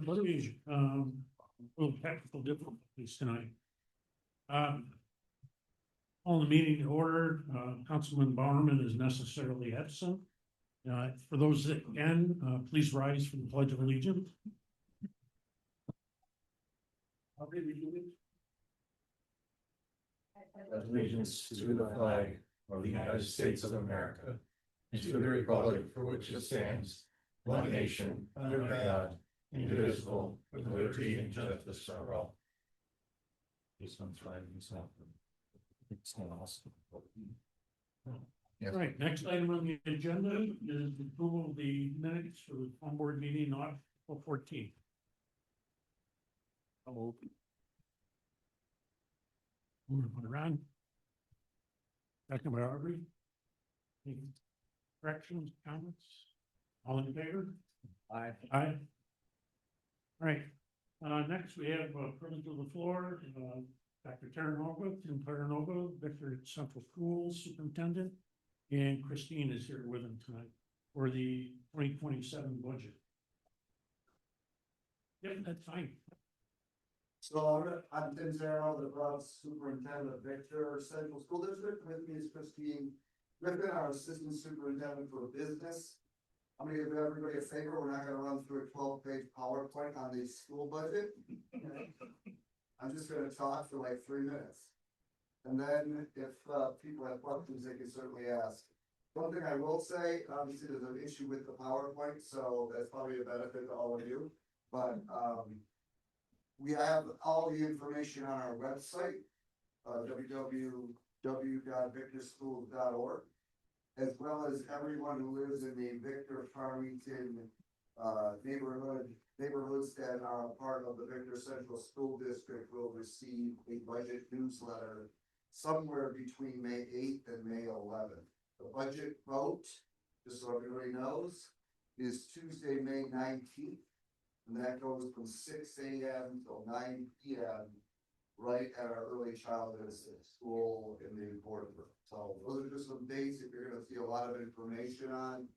everybody. Little technical difficulties tonight. On the meeting to order, Councilman Bowerman is necessarily absent. For those that can, please rise for the Pledge of Allegiance. How did we do it? Allegiance to the flag of the United States of America and to the republic for which it stands, one nation, under God, indivisible, with liberty and justice for all. This one's flag is not. It's not awesome. All right, next item on the agenda is approval of the minutes for the farm board meeting on April 14th. Hello. Moving around. Second by Aubrey. Any corrections, comments? All in favor? Aye. Aye. All right. Next we have privilege of the floor. Dr. Terranova, Tim Terranova, Victor Central Schools Superintendent, and Christine is here with him tonight for the 2027 budget. Yep, that's fine. So I'm Tim Terranova, the Broad Superintendent of Victor Central School District. With me is Christine Griffin, our Assistant Superintendent for Business. I'm going to give everybody a favor. We're not going to run through a 12-page PowerPoint on the school budget. I'm just going to talk for like 3 minutes. And then if people have questions, they can certainly ask. One thing I will say, obviously there's an issue with the PowerPoint, so that's probably a benefit to all of you. But we have all the information on our website, www.victorschools.org, as well as everyone who lives in the Victor Farmington neighborhoods that are part of the Victor Central School District will receive a budget newsletter somewhere between May 8th and May 11th. The budget vote, just so everybody knows, is Tuesday, May 19th. And that goes from 6 a.m. till 9 p.m. right at our early childhood school in the boardroom. So those are just some dates that you're going to see a lot of information on.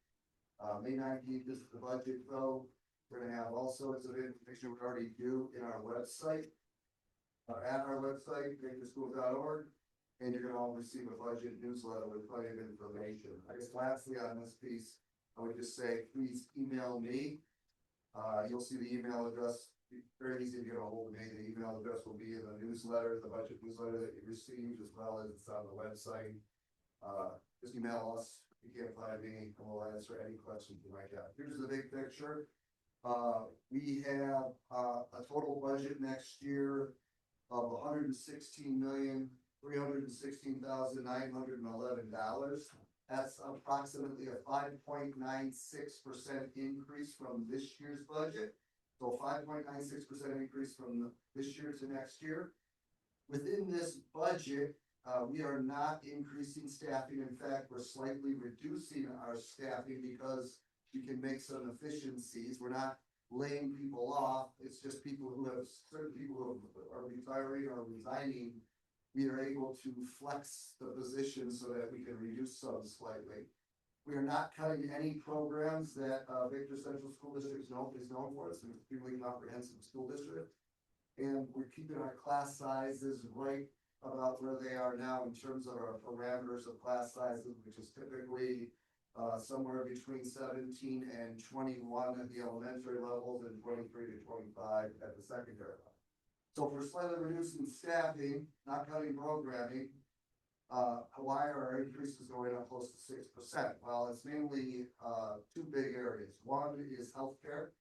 May 19th is the budget vote. We're going to have all sorts of information we already do in our website, at our website, victorschools.org, and you're going to all receive a budget newsletter with plenty of information. I guess lastly on this piece, I would just say, please email me. You'll see the email address, very easy to get a hold of me. The email address will be in the newsletter, the budget newsletter that you received, as well as it's on the website. Just email us if you can't find me, and we'll answer any questions you might have. Here's the big picture. We have a total budget next year of $116,316,911. That's approximately a 5.96% increase from this year's budget. So 5.96% increase from this year to next year. Within this budget, we are not increasing staffing. In fact, we're slightly reducing our staffing because we can make some efficiencies. We're not laying people off. It's just people who have, certain people who are retiring or resigning. We are able to flex the position so that we can reduce some slightly. We are not cutting any programs that Victor Central School District is known for. It's an extremely comprehensive school district. And we're keeping our class sizes right about where they are now in terms of our parameters of class sizes, which is typically somewhere between 17 and 21 at the elementary levels and 23 to 25 at the secondary level. So if we're slightly reducing staffing, not cutting programming, why are our increases going up close to 6%? Well, it's mainly two big areas. One is healthcare.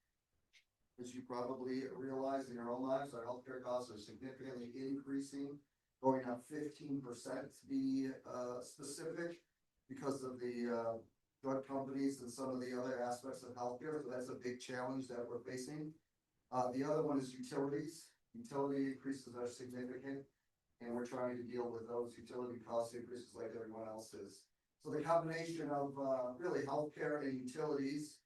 As you probably realize in your own lives, our healthcare costs are significantly increasing, going up 15% to be specific, because of the drug companies and some of the other aspects of healthcare. So that's a big challenge that we're facing. The other one is utilities. Utility increases are significant, and we're trying to deal with those utility cost increases like everyone else is. So the combination of really healthcare and utilities,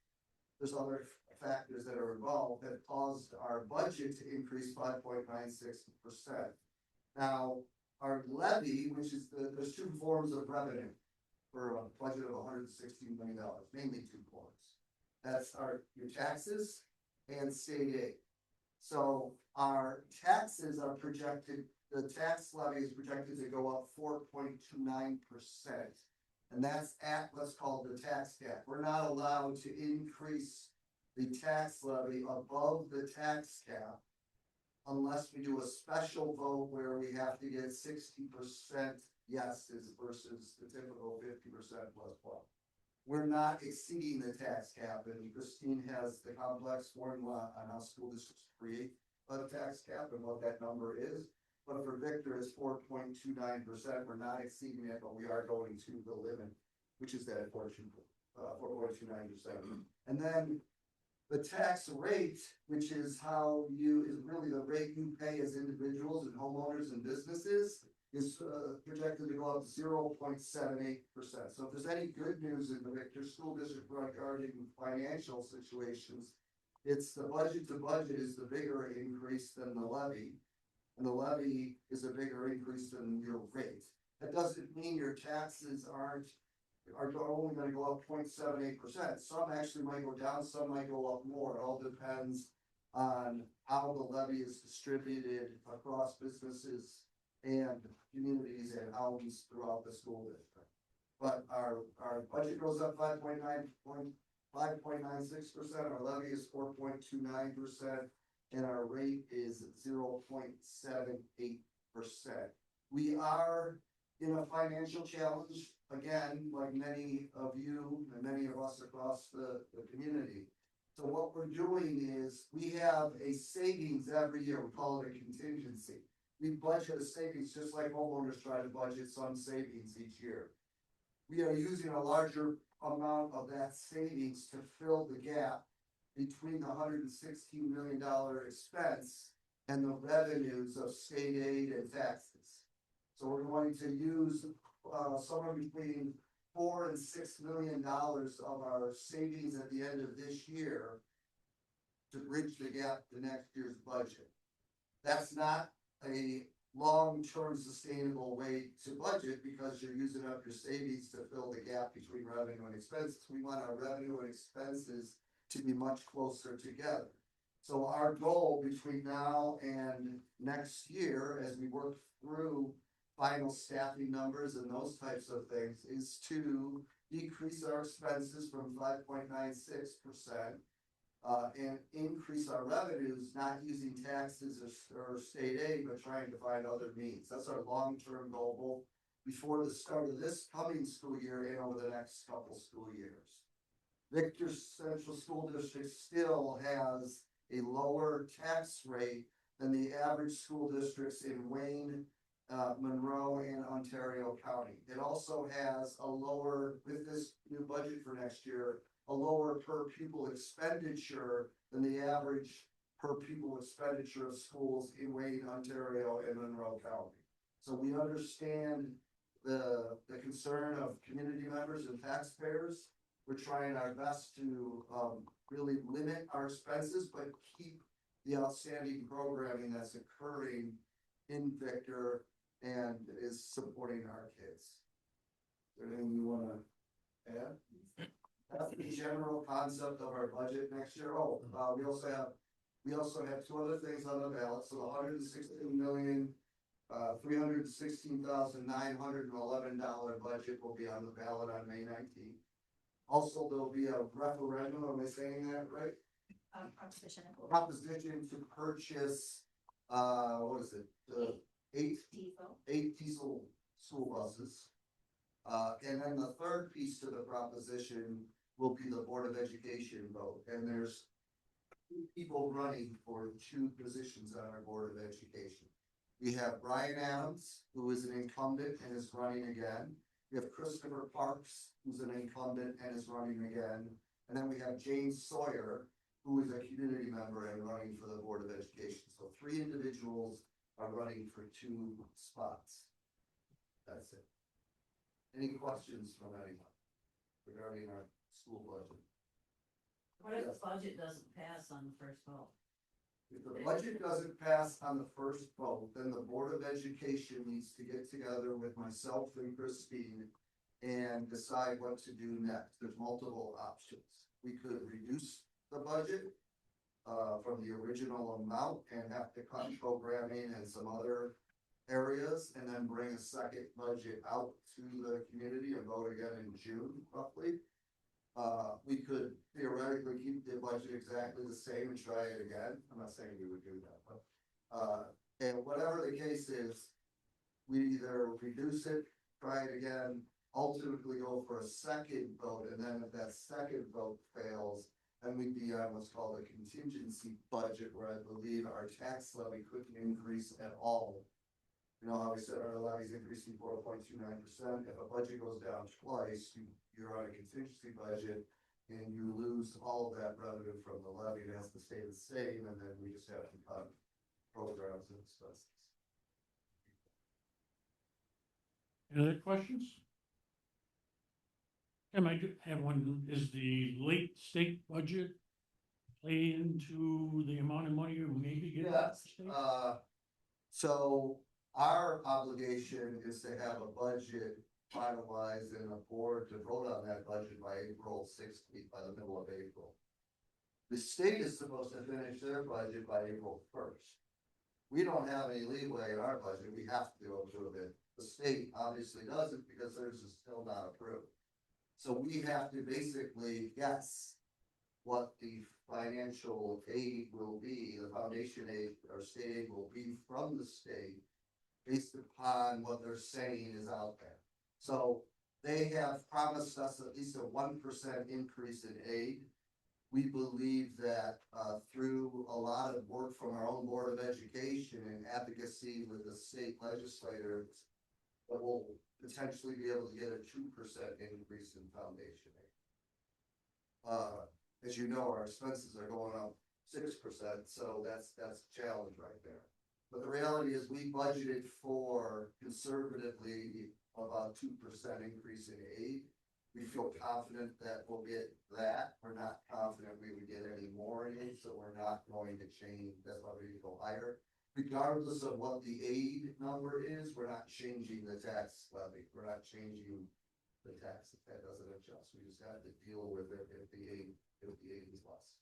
there's other factors that are involved that caused our budget to increase 5.96%. Now, our levy, which is there's two forms of revenue for a budget of $116 million, mainly two forms. That's your taxes and state aid. So our taxes are projected, the tax levy is projected to go up 4.29%. And that's at what's called the tax cap. We're not allowed to increase the tax levy above the tax cap unless we do a special vote where we have to get 60% yeses versus the typical 50% plus one. We're not exceeding the tax cap, and Christine has the complex formula on how school districts create a tax cap and what that number is. But for Victor, it's 4.29%. We're not exceeding it, but we are going to the limit, which is that 4.29%. And then the tax rate, which is really the rate you pay as individuals and homeowners and businesses, is projected to go up 0.78%. So if there's any good news in the Victor School District regarding financial situations, it's the budget to budget is the bigger increase than the levy, and the levy is a bigger increase than your rate. That doesn't mean your taxes are only going to go up 0.78%. Some actually might go down, some might go up more. It all depends on how the levy is distributed across businesses and communities and homes throughout the school district. But our budget goes up 5.96%, our levy is 4.29%, and our rate is 0.78%. We are in a financial challenge, again, like many of you and many of us across the community. So what we're doing is we have a savings every year. We call it a contingency. We budget a savings just like homeowners try to budget some savings each year. We are using a larger amount of that savings to fill the gap between the $116 million expense and the revenues of state aid and taxes. So we're going to use somewhere between $4 and $6 million of our savings at the end of this year to bridge the gap to next year's budget. That's not a long-term sustainable way to budget because you're using up your savings to fill the gap between revenue and expenses. We want our revenue and expenses to be much closer together. So our goal between now and next year, as we work through final staffing numbers and those types of things, is to decrease our expenses from 5.96% and increase our revenues, not using taxes or state aid, but trying to find other means. That's our long-term goal before the start of this coming school year and over the next couple school years. Victor Central School District still has a lower tax rate than the average school districts in Wayne, Monroe, and Ontario County. It also has a lower, with this new budget for next year, a lower per pupil expenditure than the average per pupil expenditure of schools in Wayne, Ontario, and Monroe County. So we understand the concern of community members and taxpayers. We're trying our best to really limit our expenses, but keep the outstanding programming that's occurring in Victor and is supporting our kids. Is there anything you want to add? That's the general concept of our budget next year. Oh, we also have two other things on the ballot. So the $116,316,911 budget will be on the ballot on May 19th. Also, there'll be a referendum. Am I saying that right? Proposition to purchase, what is it? Eight diesel school buses. And then the third piece to the proposition will be the Board of Education vote. And there's two people running for two positions on our Board of Education. We have Brian Adams, who is an incumbent and is running again. We have Christopher Parks, who's an incumbent and is running again. And then we have James Sawyer, who is a community member and running for the Board of Education. So 3 individuals are running for 2 spots. That's it. Any questions from anyone regarding our school budget? What if the budget doesn't pass on the first vote? If the budget doesn't pass on the first vote, then the Board of Education needs to get together with myself and Christine and decide what to do next. There's multiple options. We could reduce the budget. from the original amount and have to cut programming and some other areas, and then bring a second budget out to the community and vote again in June roughly. We could theoretically keep the budget exactly the same and try it again. I'm not saying we would do that, but, and whatever the case is, we either reduce it, try it again, ultimately go for a second vote, and then if that second vote fails, then we'd be on what's called a contingency budget, where I believe our tax levy couldn't increase at all. You know how we said our levy's increasing 4.29%, if a budget goes down twice, you're on a contingency budget, and you lose all of that revenue from the levy, it has to stay the same, and then we just have to cut programs and expenses. Any other questions? Tim, I do have one. Is the late state budget play into the amount of money you maybe get? Yes, so our obligation is to have a budget finalized and a board to vote on that budget by April 16th, by the middle of April. The state is supposed to finish their budget by April 1st. We don't have any leeway in our budget, we have to approve it. The state obviously doesn't because theirs is still not approved. So we have to basically guess what the financial aid will be, the foundation aid or state aid will be from the state based upon what they're saying is out there. So they have promised us at least a 1% increase in aid. We believe that through a lot of work from our own Board of Education and advocacy with the state legislators, that we'll potentially be able to get a 2% increase in foundation aid. As you know, our expenses are going up 6%, so that's a challenge right there. But the reality is we budgeted for conservatively about 2% increase in aid. We feel confident that we'll get that. We're not confident we would get any more in aid, so we're not going to change. That's why we go higher. Regardless of what the aid number is, we're not changing the tax levy. We're not changing the tax if that doesn't adjust. We just have to deal with it if the aid is less.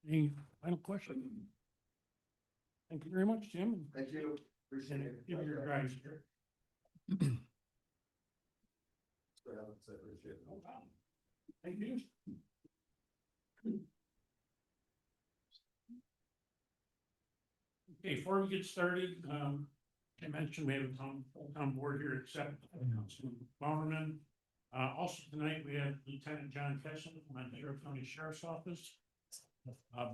Any final question? Thank you very much, Jim. Thank you. Appreciate it. Give your guys here. Appreciate it. No problem. Thank you. Okay, before we get started, I mentioned we have a full-time board here except Councilman Bowerman. Also tonight, we have Lieutenant John Kesson from the Ventura County Sheriff's Office.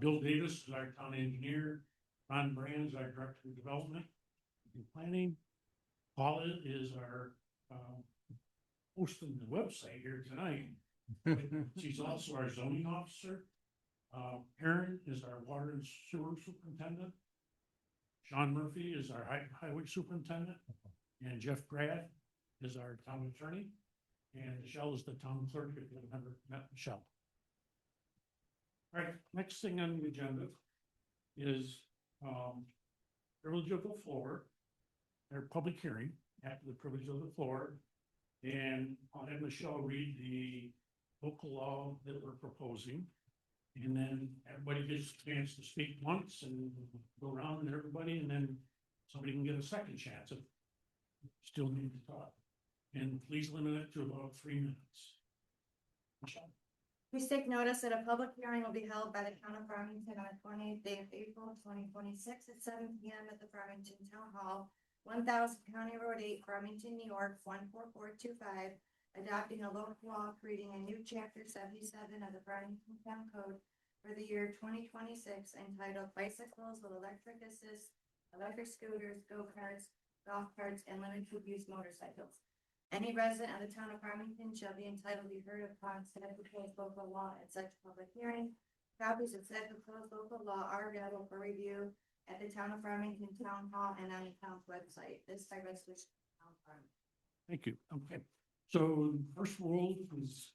Bill Davis is our town engineer. Ron Brand is our Director of Development and Planning. Paula is our hosting the website here tonight. She's also our zoning officer. Aaron is our water and sewer superintendent. Sean Murphy is our highway superintendent. And Jeff Grad is our town attorney. And Michelle is the town clerk, if you've never met Michelle. All right, next thing on the agenda is privilege of the floor, or public hearing after the privilege of the floor. And I'll have Michelle read the local law that we're proposing. And then everybody gets a chance to speak once and go around and everybody, and then somebody can get a second chance if you still need to talk. And please limit it to about 3 minutes. Michelle. Please take notice that a public hearing will be held by the town of Farmington on the 28th day of April 2026 at 7 p.m. at the Farmington Town Hall, 1000 County Road 8, Farmington, New York 14425, adopting a local law creating a new chapter 77 of the Farmington Town Code for the year 2026 entitled Bicycles with Electric Assist, Electric Scooters, Go-Karts, Golf Carts, and Limited Use Motorcycles. Any resident of the town of Farmington shall be entitled to be heard upon said proposed local law at such public hearing. Copies of said proposed local law are available for review at the town of Farmington Town Hall and on the town's website. This by resolution. Thank you. Okay. So first rule is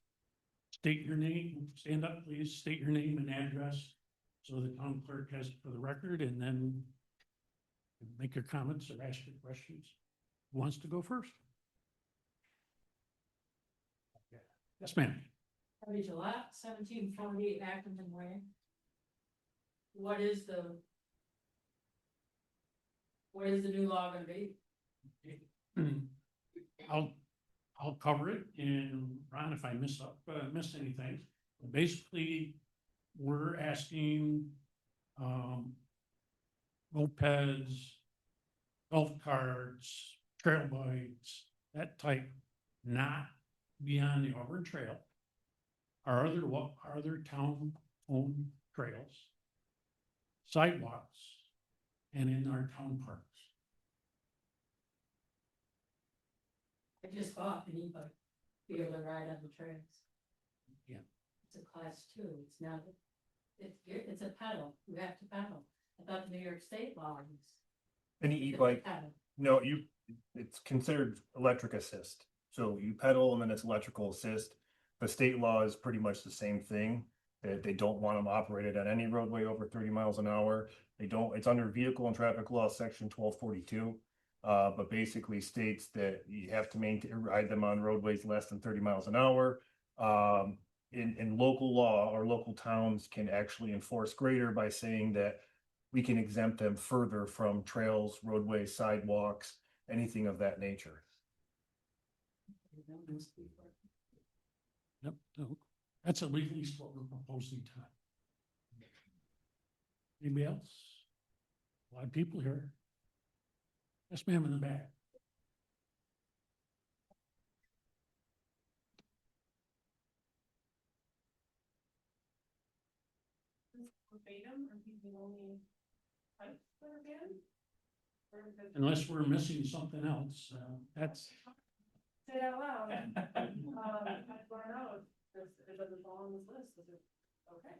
state your name, stand up, please, state your name and address. So the town clerk has it for the record, and then make your comments or ask your questions. Who wants to go first? Yes, ma'am. July 1748 Ackerman Way. What is the new law gonna be? I'll cover it, and Ron, if I miss anything, basically, we're asking, mopeds, golf carts, trail bikes, that type, not be on the Auburn Trail. Our other town-owned trails, sidewalks, and in our town parks. I just bought an e-bike, be able to ride on the trails. Yeah. It's a class 2, it's not, it's a pedal, you have to pedal. I thought the New York State law was. Any e-bike, pedal. no, it's considered electric assist. So you pedal and then it's electrical assist. The state law is pretty much the same thing. That they don't want them operated on any roadway over 30 miles an hour. It's under vehicle and traffic law, section 1242. But basically states that you have to ride them on roadways less than 30 miles an hour. In local law, or local towns can actually enforce greater by saying that we can exempt them further from trails, roadways, sidewalks, anything of that nature. Yep, no, that's at least what we're proposing tonight. Anybody else? A lot of people here. Yes, ma'am, in the back. Verbatim, or these the only types that are banned? Or is it- Unless we're missing something else, that's, Say it out loud. I want to know if it doesn't fall on this list, is it okay?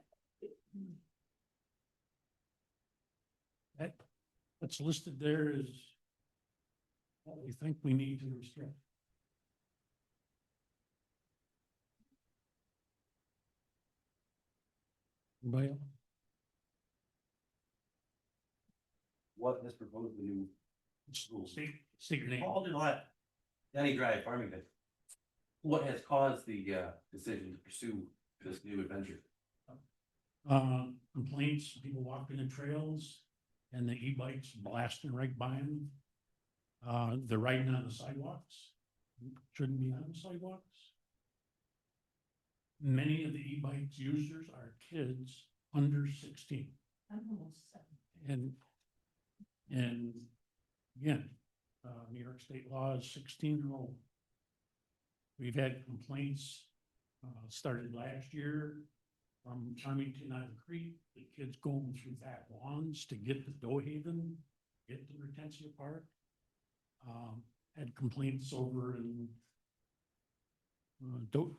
what's listed there is what we think we need to restrict. Anybody else? What is proposed the new rules? State your name. Paul Gillette, Danny Drive, Farmington. What has caused the decision to pursue this new adventure? Complaints, people walking the trails and the e-bikes blasting right by them. They're riding on the sidewalks, shouldn't be on the sidewalks. Many of the e-bikes users are kids under 16. I'm almost 7. And again, New York State law is 16 or older. We've had complaints, started last year from Farmington on the Creek, the kids going through back lawns to get to Dohaven, get to Retention Park. Had complaints over in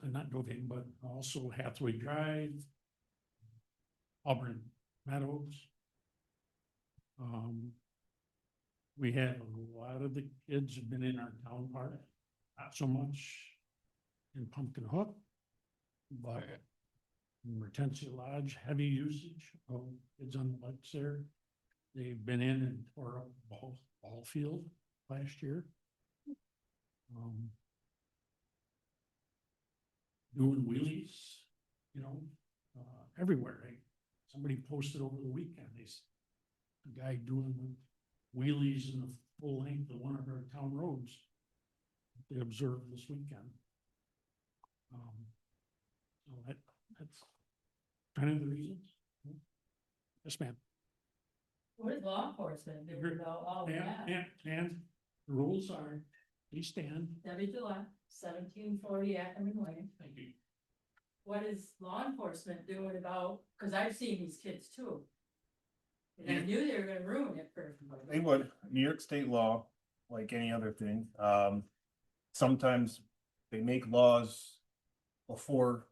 not Dohaven, but also Hathaway Drive, Auburn Meadows. We had a lot of the kids have been in our town park, not so much in Pumpkin Hook, but in Retention Lodge, heavy usage of kids on the bikes there. They've been in and tore up the ball field last year. Doing wheelies, everywhere. Right? Somebody posted over the weekend, a guy doing wheelies in the full length of one of our town roads. They observed this weekend. So that's kind of the reasons. Yes, ma'am. What is law enforcement doing about all of that? And the rules are, please stand. Debbie Gillette, 1740 Ackerman Way. Thank you. What is law enforcement doing about, because I've seen these kids too. And I knew they were gonna ruin it for everybody. They would. New York state law, like any other thing, sometimes they make laws before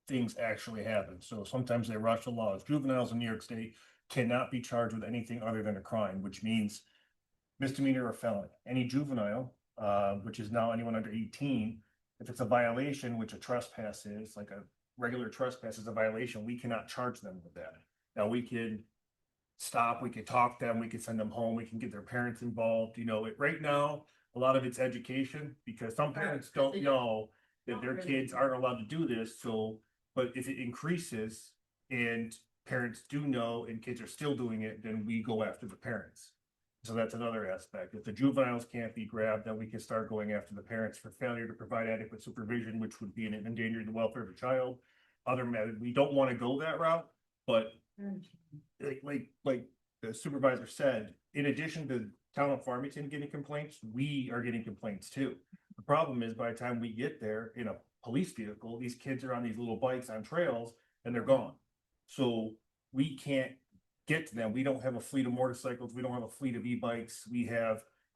things actually happen. So sometimes they rush the laws. Juveniles in New York State cannot be charged with anything other than a crime, which means misdemeanor or felon. Any juvenile, which is now anyone under 18, if it's a violation, which a trespass is, like a regular trespass is a violation, we cannot charge them with that. Now we could stop, we could talk to them, we could send them home, we can get their parents involved. Right now, a lot of it's education, because some parents don't know that their kids aren't allowed to do this. So But if it increases and parents do know and kids are still doing it, then we go after the parents. So that's another aspect. If the juveniles can't be grabbed, then we can start going after the parents for failure to provide adequate supervision, which would be an endangering the welfare of a child. Other matters, we don't want to go that route, but like the supervisor said, in addition to town of Farmington getting complaints, we are getting complaints too. The problem is by the time we get there in a police vehicle, these kids are on these little bikes on trails and they're gone. So we can't get to them. We don't have a fleet of motorcycles. We don't have a fleet of e-bikes.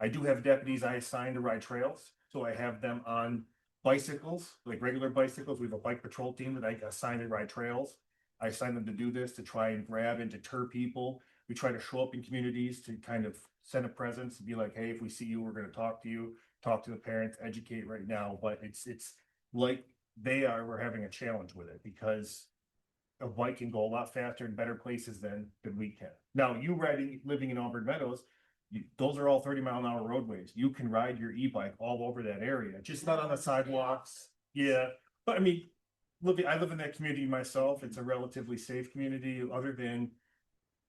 I do have deputies I assigned to ride trails. So I have them on bicycles, like regular bicycles. We have a bike patrol team that I assign to ride trails. I assign them to do this to try and grab and deter people. We try to show up in communities to kind of send a presence and be like, hey, if we see you, we're going to talk to you, talk to the parents, educate right now. But it's like we're having a challenge with it because a bike can go a lot faster in better places than we can. Now, living in Auburn Meadows, those are all 30-mile-an-hour roadways. You can ride your e-bike all over that area, just not on the sidewalks. Yeah, but I mean, I live in that community myself. It's a relatively safe community, other than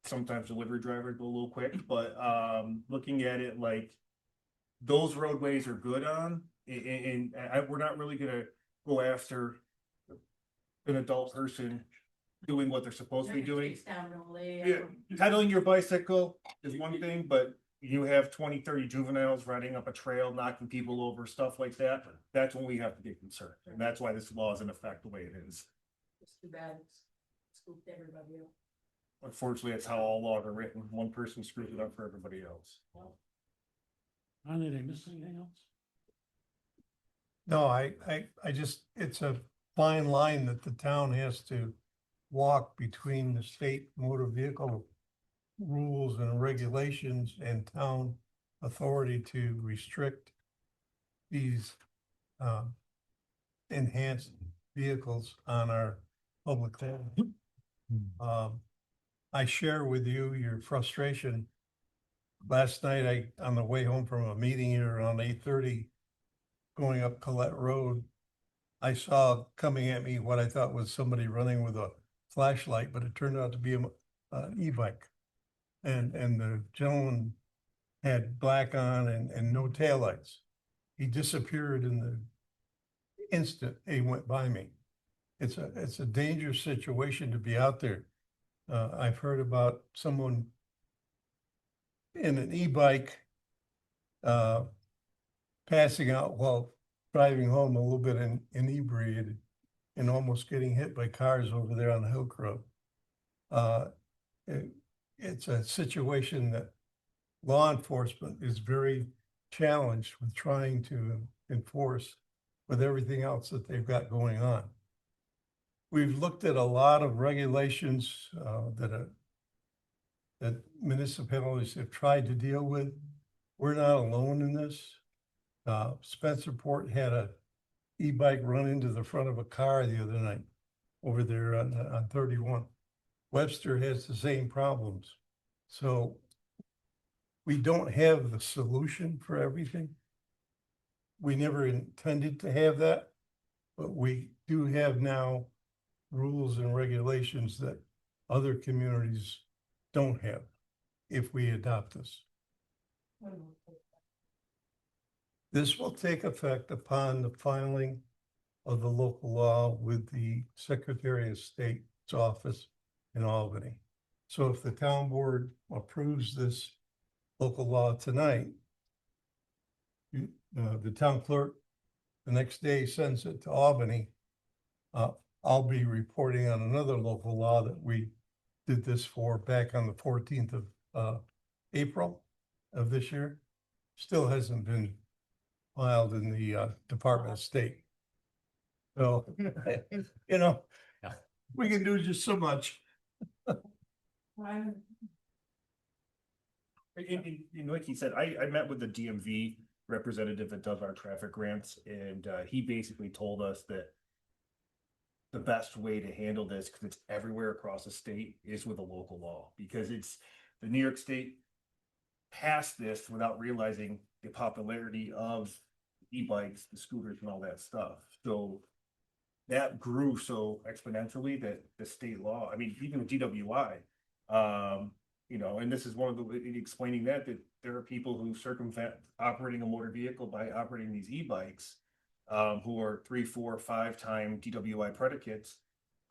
sometimes delivery drivers go a little quick. But looking at it, like those roadways are good on, and we're not really gonna go after an adult person doing what they're supposed to be doing. Yeah, pedaling your bicycle is one thing, but you have 20, 30 juveniles running up a trail, knocking people over, stuff like that. That's when we have to get concerned. And that's why this law is in effect the way it is. It's too bad. It's scooped everybody up. Unfortunately, that's how all laws are written. One person screws it up for everybody else. Did I miss anything else? No, I just, it's a fine line that the town has to walk between the state motor vehicle rules and regulations and town authority to restrict these enhanced vehicles on our public roads. I share with you your frustration. Last night, on the way home from a meeting here around 8:30, going up Colette Road, I saw coming at me what I thought was somebody running with a flashlight, but it turned out to be an e-bike. And the gentleman had black on and no taillights. He disappeared in the instant he went by me. It's a dangerous situation to be out there. I've heard about someone in an e-bike passing out while driving home a little bit inebriated and almost getting hit by cars over there on Hilk Road. It's a situation that law enforcement is very challenged with trying to enforce with everything else that they've got going on. We've looked at a lot of regulations that municipalities have tried to deal with. We're not alone in this. Spencerport had a e-bike run into the front of a car the other night over there on 31. Webster has the same problems. So we don't have the solution for everything. We never intended to have that, but we do have now rules and regulations that other communities don't have if we adopt this. This will take effect upon the filing of the local law with the Secretary of State's office in Albany. So if the town board approves this local law tonight, the town clerk the next day sends it to Albany. I'll be reporting on another local law that we did this for back on the 14th of April of this year. Still hasn't been filed in the Department of State. So, you know, we can do just so much. And like he said, I met with the DMV representative that does our traffic grants, and he basically told us that the best way to handle this, because it's everywhere across the state, is with a local law, because it's the New York State passed this without realizing the popularity of e-bikes, the scooters, and all that stuff. So that grew so exponentially that the state law, I mean, even with DWI, you know, and this is one of the, explaining that there are people who circumvent operating a motor vehicle by operating these e-bikes, who are 3, 4, 5-time DWI predicates,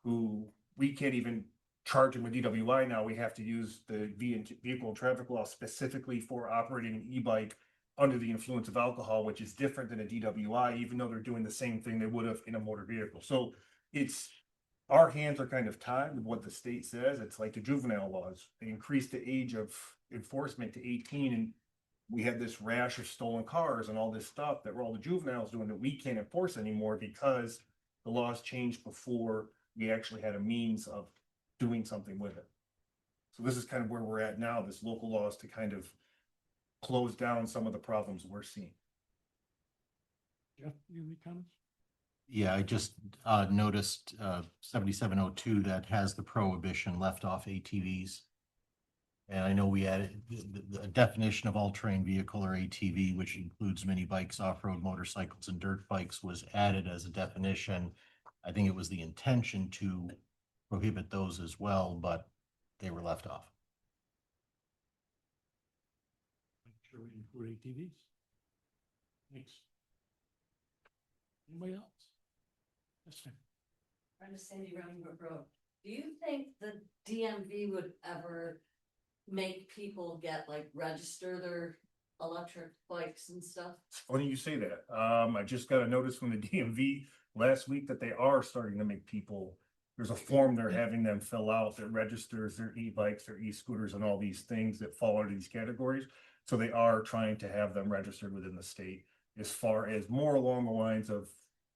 who we can't even charge them with DWI now. We have to use the vehicle and traffic law specifically for operating an e-bike under the influence of alcohol, which is different than a DWI, even though they're doing the same thing they would have in a motor vehicle. So it's, our hands are kind of tied with what the state says. It's like the juvenile laws. They increased the age of enforcement to 18, and we had this rash of stolen cars and all this stuff that were all the juveniles doing that we can't enforce anymore because the laws changed before we actually had a means of doing something with it. So this is kind of where we're at now, this local laws to kind of close down some of the problems we're seeing. Jeff, you have any comments? Yeah, I just noticed 7702 that has the prohibition left off ATVs. And I know we added the definition of all-terrain vehicle or ATV, which includes mini bikes, off-road motorcycles, and dirt bikes, was added as a definition. I think it was the intention to prohibit those as well, but they were left off. Make sure we include ATVs. Thanks. Anybody else? Yes, ma'am. Brenda Sandy Running Brook Road. Do you think the DMV would ever make people get like register their electric bikes and stuff? It's funny you say that. I just got a notice from the DMV last week that they are starting to make people, there's a form they're having them fill out that registers their e-bikes, their e-scooters, and all these things that fall under these categories. So they are trying to have them registered within the state, as far as more along the lines of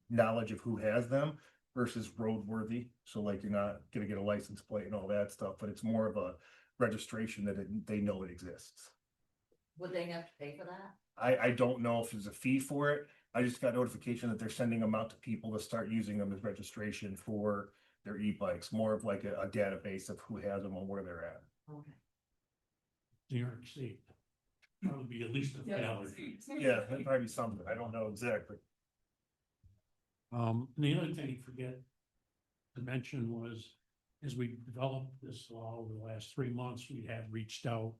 knowledge of who has them versus roadworthy. So like you're not gonna get a license plate and all that stuff, but it's more of a registration that they know it exists. Would they have to pay for that? I don't know if there's a fee for it. I just got notification that they're sending them out to people to start using them as registration for their e-bikes, more of like a database of who has them and where they're at. Okay. New York State. Probably be at least $1. Yeah, that might be something. I don't know exactly. And the other thing you forget to mention was, as we developed this law over the last 3 months, we have reached out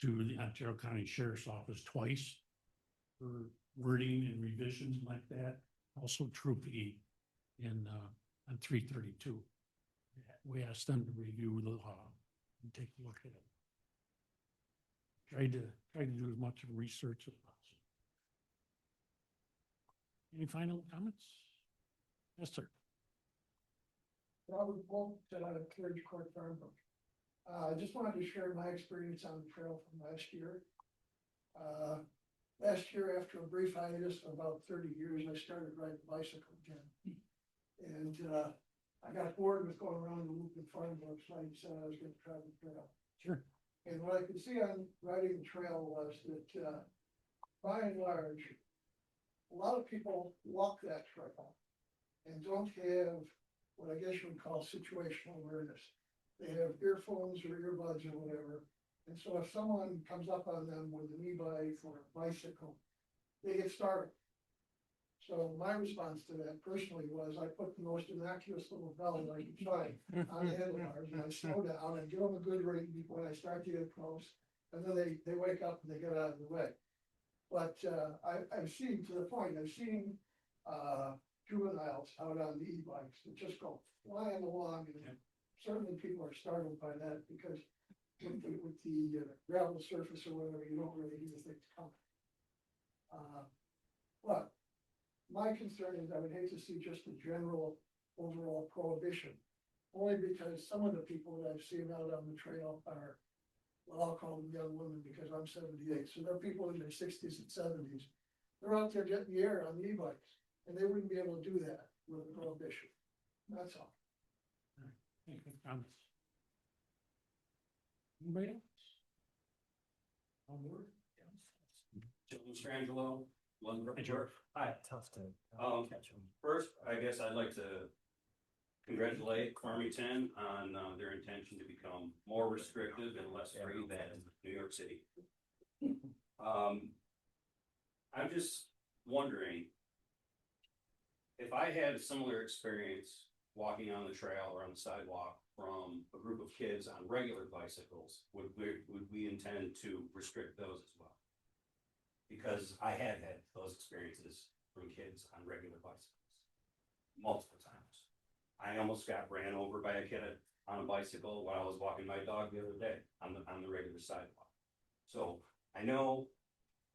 to the Ontario County Sheriff's Office twice for wording and revisions like that. Also Troop E in on 332. We asked them to review the law and take a look at it. Tried to do as much research as possible. Any final comments? Yes, sir. Robert Wolf, out of Carriage Court, Farmington. I just wanted to share my experience on the trail from last year. Last year, after a brief hiatus of about 30 years, I started riding a bicycle again. And I got bored with going around the loop in Farmington, so I decided I was going to try the trail. Sure. And what I could see on riding the trail was that by and large, a lot of people walk that trail and don't have what I guess you would call situational awareness. They have earphones or earbuds or whatever. And so if someone comes up on them with an e-bike or a bicycle, they get startled. So my response to that personally was I put the most innocuous little bell I could find on the handlebars, and I slow down and give them a good ring when I start to get close. And then they wake up and they get out of the way. But I've seen, to the point, I've seen juveniles out on the e-bikes that just go flying along, and certainly people are startled by that because with the gravel surface or whatever, you don't really need a thing to come. But my concern is I would hate to see just a general overall prohibition, only because some of the people that I've seen out on the trail are, well, I'll call them young women because I'm 78. So they're people in their 60s and 70s. They're out there getting the air on the e-bikes, and they wouldn't be able to do that with a prohibition. That's all. Any comments? Anybody else? On board? Gentleman Strangelo, London. Hey, George. Hi. Tough to First, I guess I'd like to congratulate Farmington on their intention to become more restrictive and less free than New York City. I'm just wondering, if I had a similar experience walking on the trail or on the sidewalk from a group of kids on regular bicycles, would we intend to restrict those as well? Because I had those experiences from kids on regular bicycles multiple times. I almost got ran over by a kid on a bicycle while I was walking my dog the other day on the regular sidewalk. So I know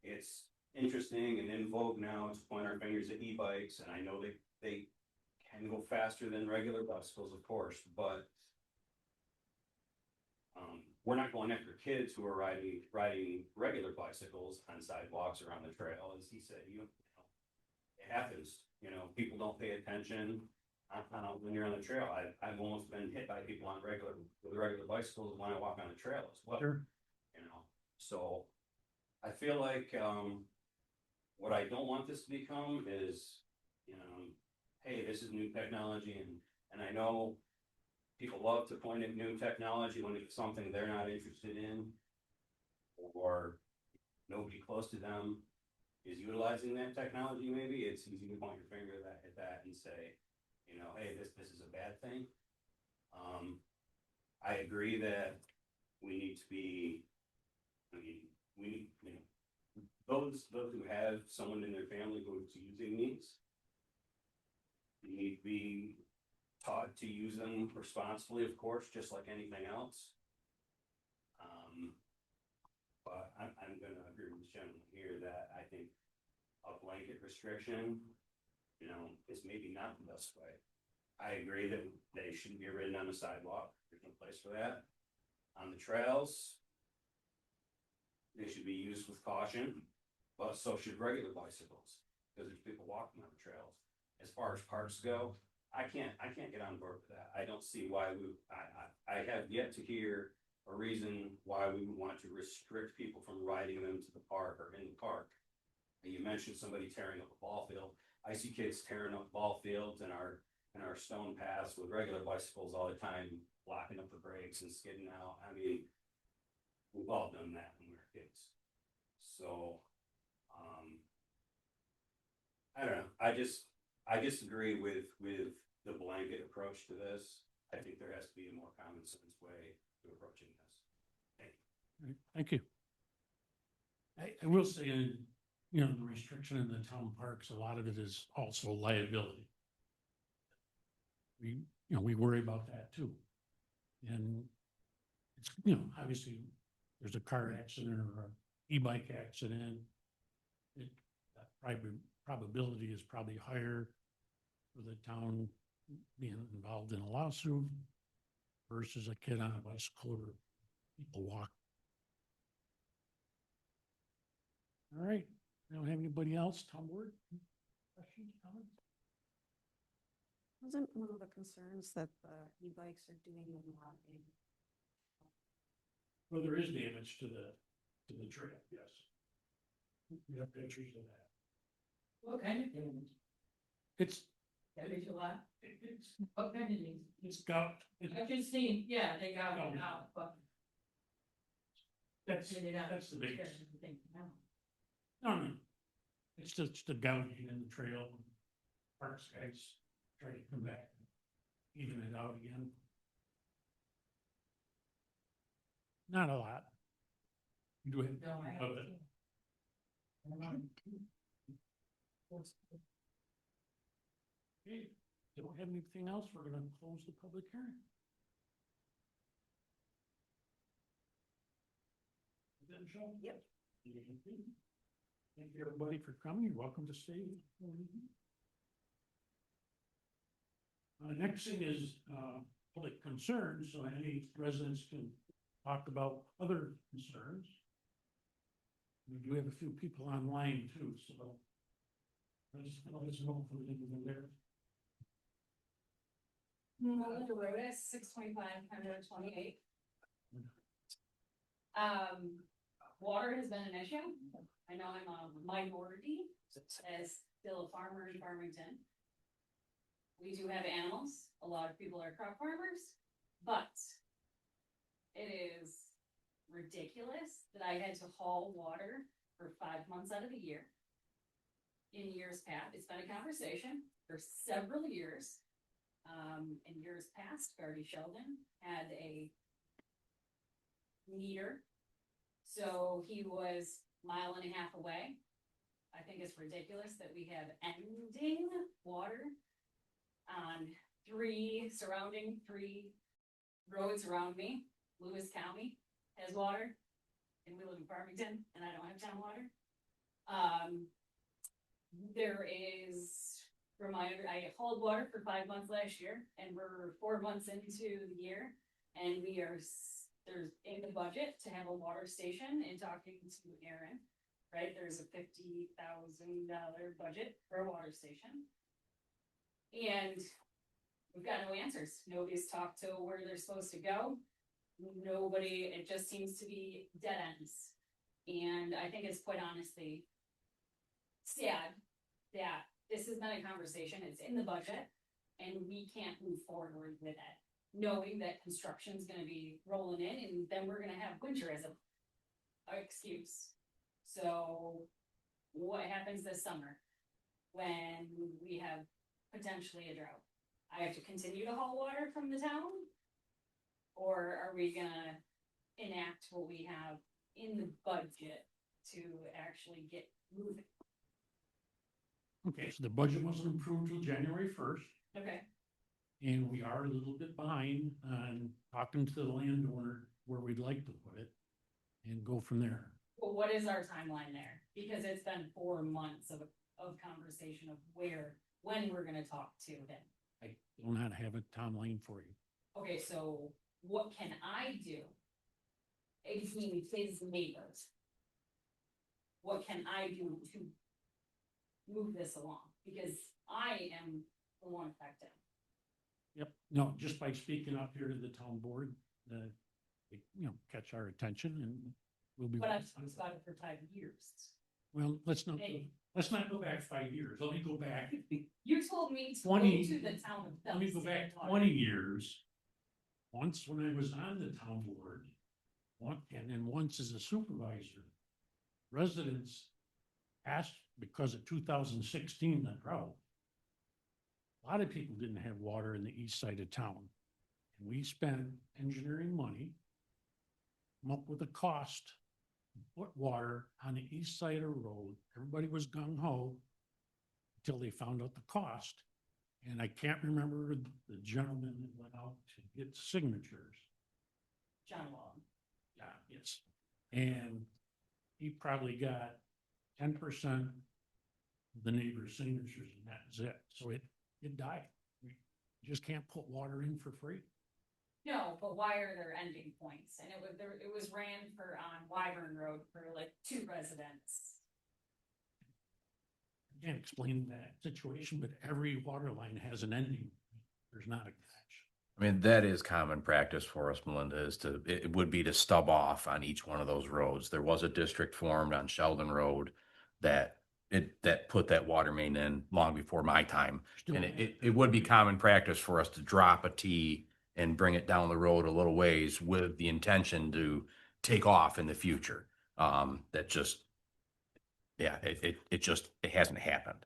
it's interesting and in vogue now to point our fingers at e-bikes, and I know they can go faster than regular bicycles, of course, but we're not going after kids who are riding regular bicycles on sidewalks or on the trail, as he said. You know, it happens. You know, people don't pay attention. When you're on the trail, I've almost been hit by people with regular bicycles when I walk on the trail as well. Sure. You know, so I feel like what I don't want this to become is, you know, hey, this is new technology, and I know people love to point at new technology when it's something they're not interested in, or nobody close to them is utilizing that technology. Maybe it's easy to point your finger at that and say, you know, hey, this is a bad thing. I agree that we need to be, we you know, those who have someone in their family who's using these, you need to be taught to use them responsibly, of course, just like anything else. But I'm gonna agree with the gentleman here that I think a blanket restriction, you know, is maybe not the best way. I agree that they shouldn't be ridden on the sidewalk. There's no place for that. On the trails, they should be used with caution, but so should regular bicycles, because there's people walking on the trails. As far as parks go, I can't get on board with that. I don't see why I have yet to hear a reason why we would want to restrict people from riding them to the park or in the park. And you mentioned somebody tearing up a ball field. I see kids tearing up ball fields and our stone paths with regular bicycles all the time, blocking up the brakes and skidding out. I mean, we've all done that when we were kids. So, I don't know. I disagree with the blanket approach to this. I think there has to be a more common sense way to approaching this. Thank you. Thank you. I will say, you know, the restriction in the town parks, a lot of it is also liability. We worry about that too. And it's, you know, obviously there's a car accident or an e-bike accident. Probability is probably higher for the town being involved in a lawsuit versus a kid on a bicycle or people walk. All right, I don't have anybody else. Tom Ward? Questions, comments? Wasn't one of the concerns that the e-bikes are doing a lot of damage? Well, there is damage to the trail, yes. We have pictures of that. What kind of damage? It's, Damage a lot? it's, What kind of damage? it's got, I've just seen, yeah, they got it out, but. that's Get it out. the biggest. Everything out. No. It's just the gouging in the trail. Parks guys try to come back, even it out again. Not a lot. You do it. No, I of it. Okay, don't have anything else. We're gonna close the public hearing. Is that Michelle? Yep. Thank you, everybody, for coming. You're welcome to stay. Next thing is, public concerns, so any residents can talk about other concerns. We do have a few people online too, so. Let us know if there's anything there. The road is 625, County Road 28. Water has been an issue. I know I'm a minority as still a farmer in Farmington. We do have animals. A lot of people are crop farmers, but it is ridiculous that I had to haul water for 5 months out of the year. In years past, it's been a conversation. for several years. In years past, Gardy Sheldon had a meter. So he was a mile and a half away. I think it's ridiculous that we have ending water on three roads around me. Lewis County has water, and we live in Farmington, and I don't have town water. There is reminder, I hauled water for 5 months last year, and we're 4 months into the year, and there's in the budget to have a water station. And talking to Aaron, right, there's a $50,000 budget for a water station. And we've got no answers. Nobody's talked to where they're supposed to go. Nobody, it just seems to be dead ends. And I think it's quite honestly sad that this has been a conversation, it's in the budget, and we can't move forward with it, knowing that construction's gonna be rolling in, and then we're gonna have winter as a excuse. So what happens this summer when we have potentially a drought? I have to continue to haul water from the town? Or are we gonna enact what we have in the budget to actually get moving? Okay, so the budget wasn't approved till January 1st. Okay, And we are a little bit behind on talking to the landowner where we'd like to put it and go from there. well, what is our timeline there? Because it's been 4 months of conversation of when we're gonna talk to him. I do not have a timeline for you. Okay, so what can I do? Between his neighbors? What can I do to move this along? Because I am the one affected. Yep, no, just by speaking up here to the town board, catch our attention and we'll be. But I've talked about it for 5 years. Well, let's not Hey. go back 5 years. Let me go back, You told me to go 20 to the town of. let me go back Phelps. 20 years. Once when I was on the town board, and then once as a supervisor, residents asked because of 2016, the drought. A lot of people didn't have water in the east side of town. And we spent engineering money, come up with a cost, to put water on the east side of the road. Everybody was gung ho until they found out the cost. And I can't remember the gentleman that went out to get signatures. John Wall. Yeah, yes. And he probably got 10% of the neighbors' signatures and that was it. So it died. We just can't put water in for free. No, but why are there ending points? And it was ran on Wyvern Road for like 2 residents. I can't explain that situation, but every water line has an ending. There's not a catch. I mean, that is common practice for us, Melinda, it would be to stub off on each one of those roads. There was a district formed on Sheldon Road that put that water main in long before my time. And it would be common practice for us to drop a T and bring it down the road a little ways with the intention to take off in the future. That just, yeah, it hasn't happened.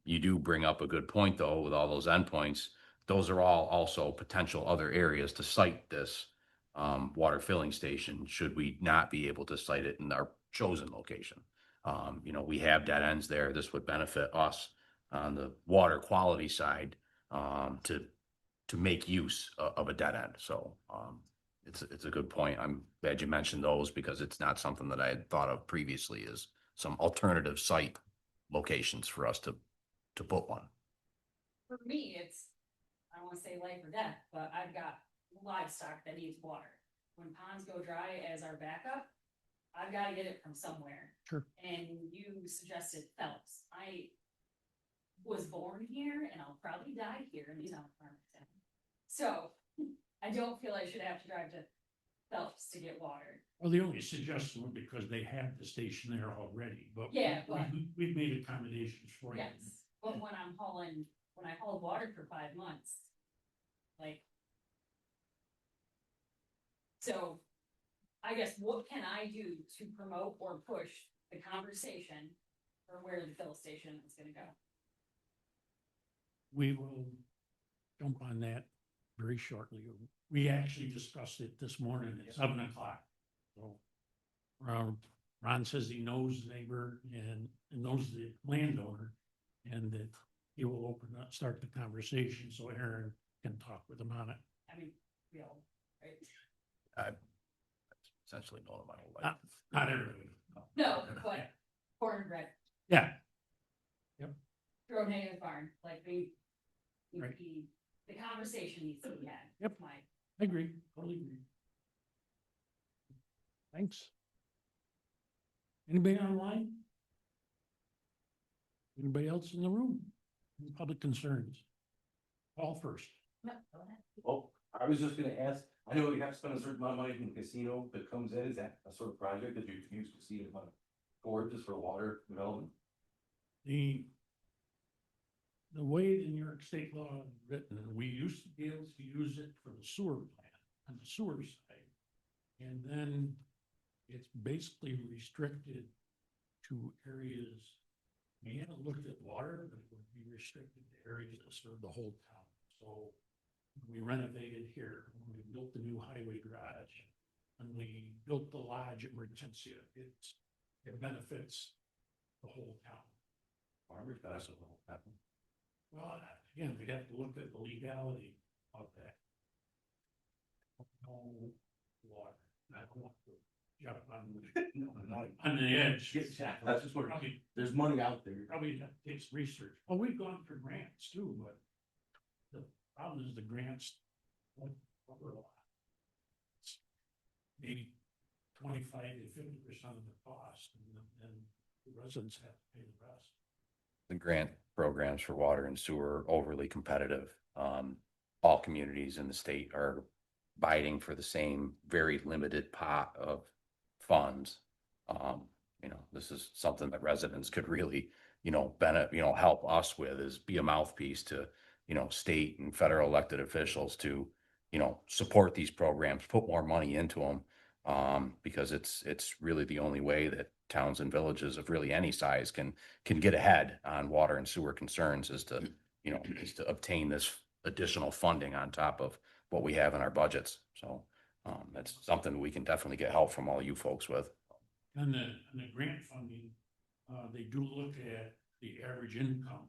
You do bring up a good point though, with all those endpoints. Those are all also potential other areas to site this water filling station, should we not be able to site it in our chosen location. We have dead ends there. This would benefit us on the water quality side to make use of a dead end. So it's a good point. I'm glad you mentioned those because it's not something that I had thought of previously as some alternative site locations for us to put one. For me, it's, I don't wanna say life or death, but I've got livestock that needs water. When ponds go dry as our backup, I've gotta get it from somewhere. Sure. And you suggested Phelps. I was born here and I'll probably die here in the town of Farmington. So I don't feel I should have to drive to Phelps to get water. Well, the only suggestion was because they had the station there already, but Yeah, but- we've made accommodations for you. Yes, but when I hauled water for 5 months, like. So, I guess what can I do to promote or push the conversation for where the fill station is gonna go? we will jump on that very shortly. We actually discussed it this morning at 7 o'clock. So, Ron says he knows the neighbor and knows the landowner, and that he will open up, start the conversation so Aaron can talk with him on it. I mean, we all, right? Essentially know my whole life. Not everybody. No, but cornbread, Yeah, thrown hay in the barn, like Right. the conversation needs to be had. Yep. I agree, totally agree. Thanks. Anybody online? Anybody else in the room? Any public concerns? Call first. No, go ahead. Oh, I was just gonna ask, I know you have to spend a certain amount of money from the casino that comes in, is that a sort of project that you use casino money for, just for water development? The way the New York State law is written, we used to be able to use it for the sewer plant on the sewer side. And then it's basically restricted to areas. We haven't looked at water, but it would be restricted to areas that serve the whole town. So we renovated here, when we built the new highway garage, and we built the lodge at Mertensia. It benefits the whole town. Farmers benefit the whole town. Well, again, we'd have to look at the legality of that. No water, I don't want to jump on the edge. That's just what, there's money out there. Probably have to take some research. Well, we've gone for grants too, but the problem is the grants won't cover a lot. It's maybe 25 to 50% of the cost, and then the residents have to pay the rest. The grant programs for water and sewer are overly competitive. All communities in the state are biting for the same very limited pot of funds. This is something that residents could really, help us with, is be a mouthpiece to, state and federal elected officials to, support these programs, put more money into them. Because it's really the only way that towns and villages of really any size can get ahead on water and sewer concerns, is to obtain this additional funding on top of what we have in our budgets. So that's something we can definitely get help from all you folks with. And the grant funding, they do look at the average income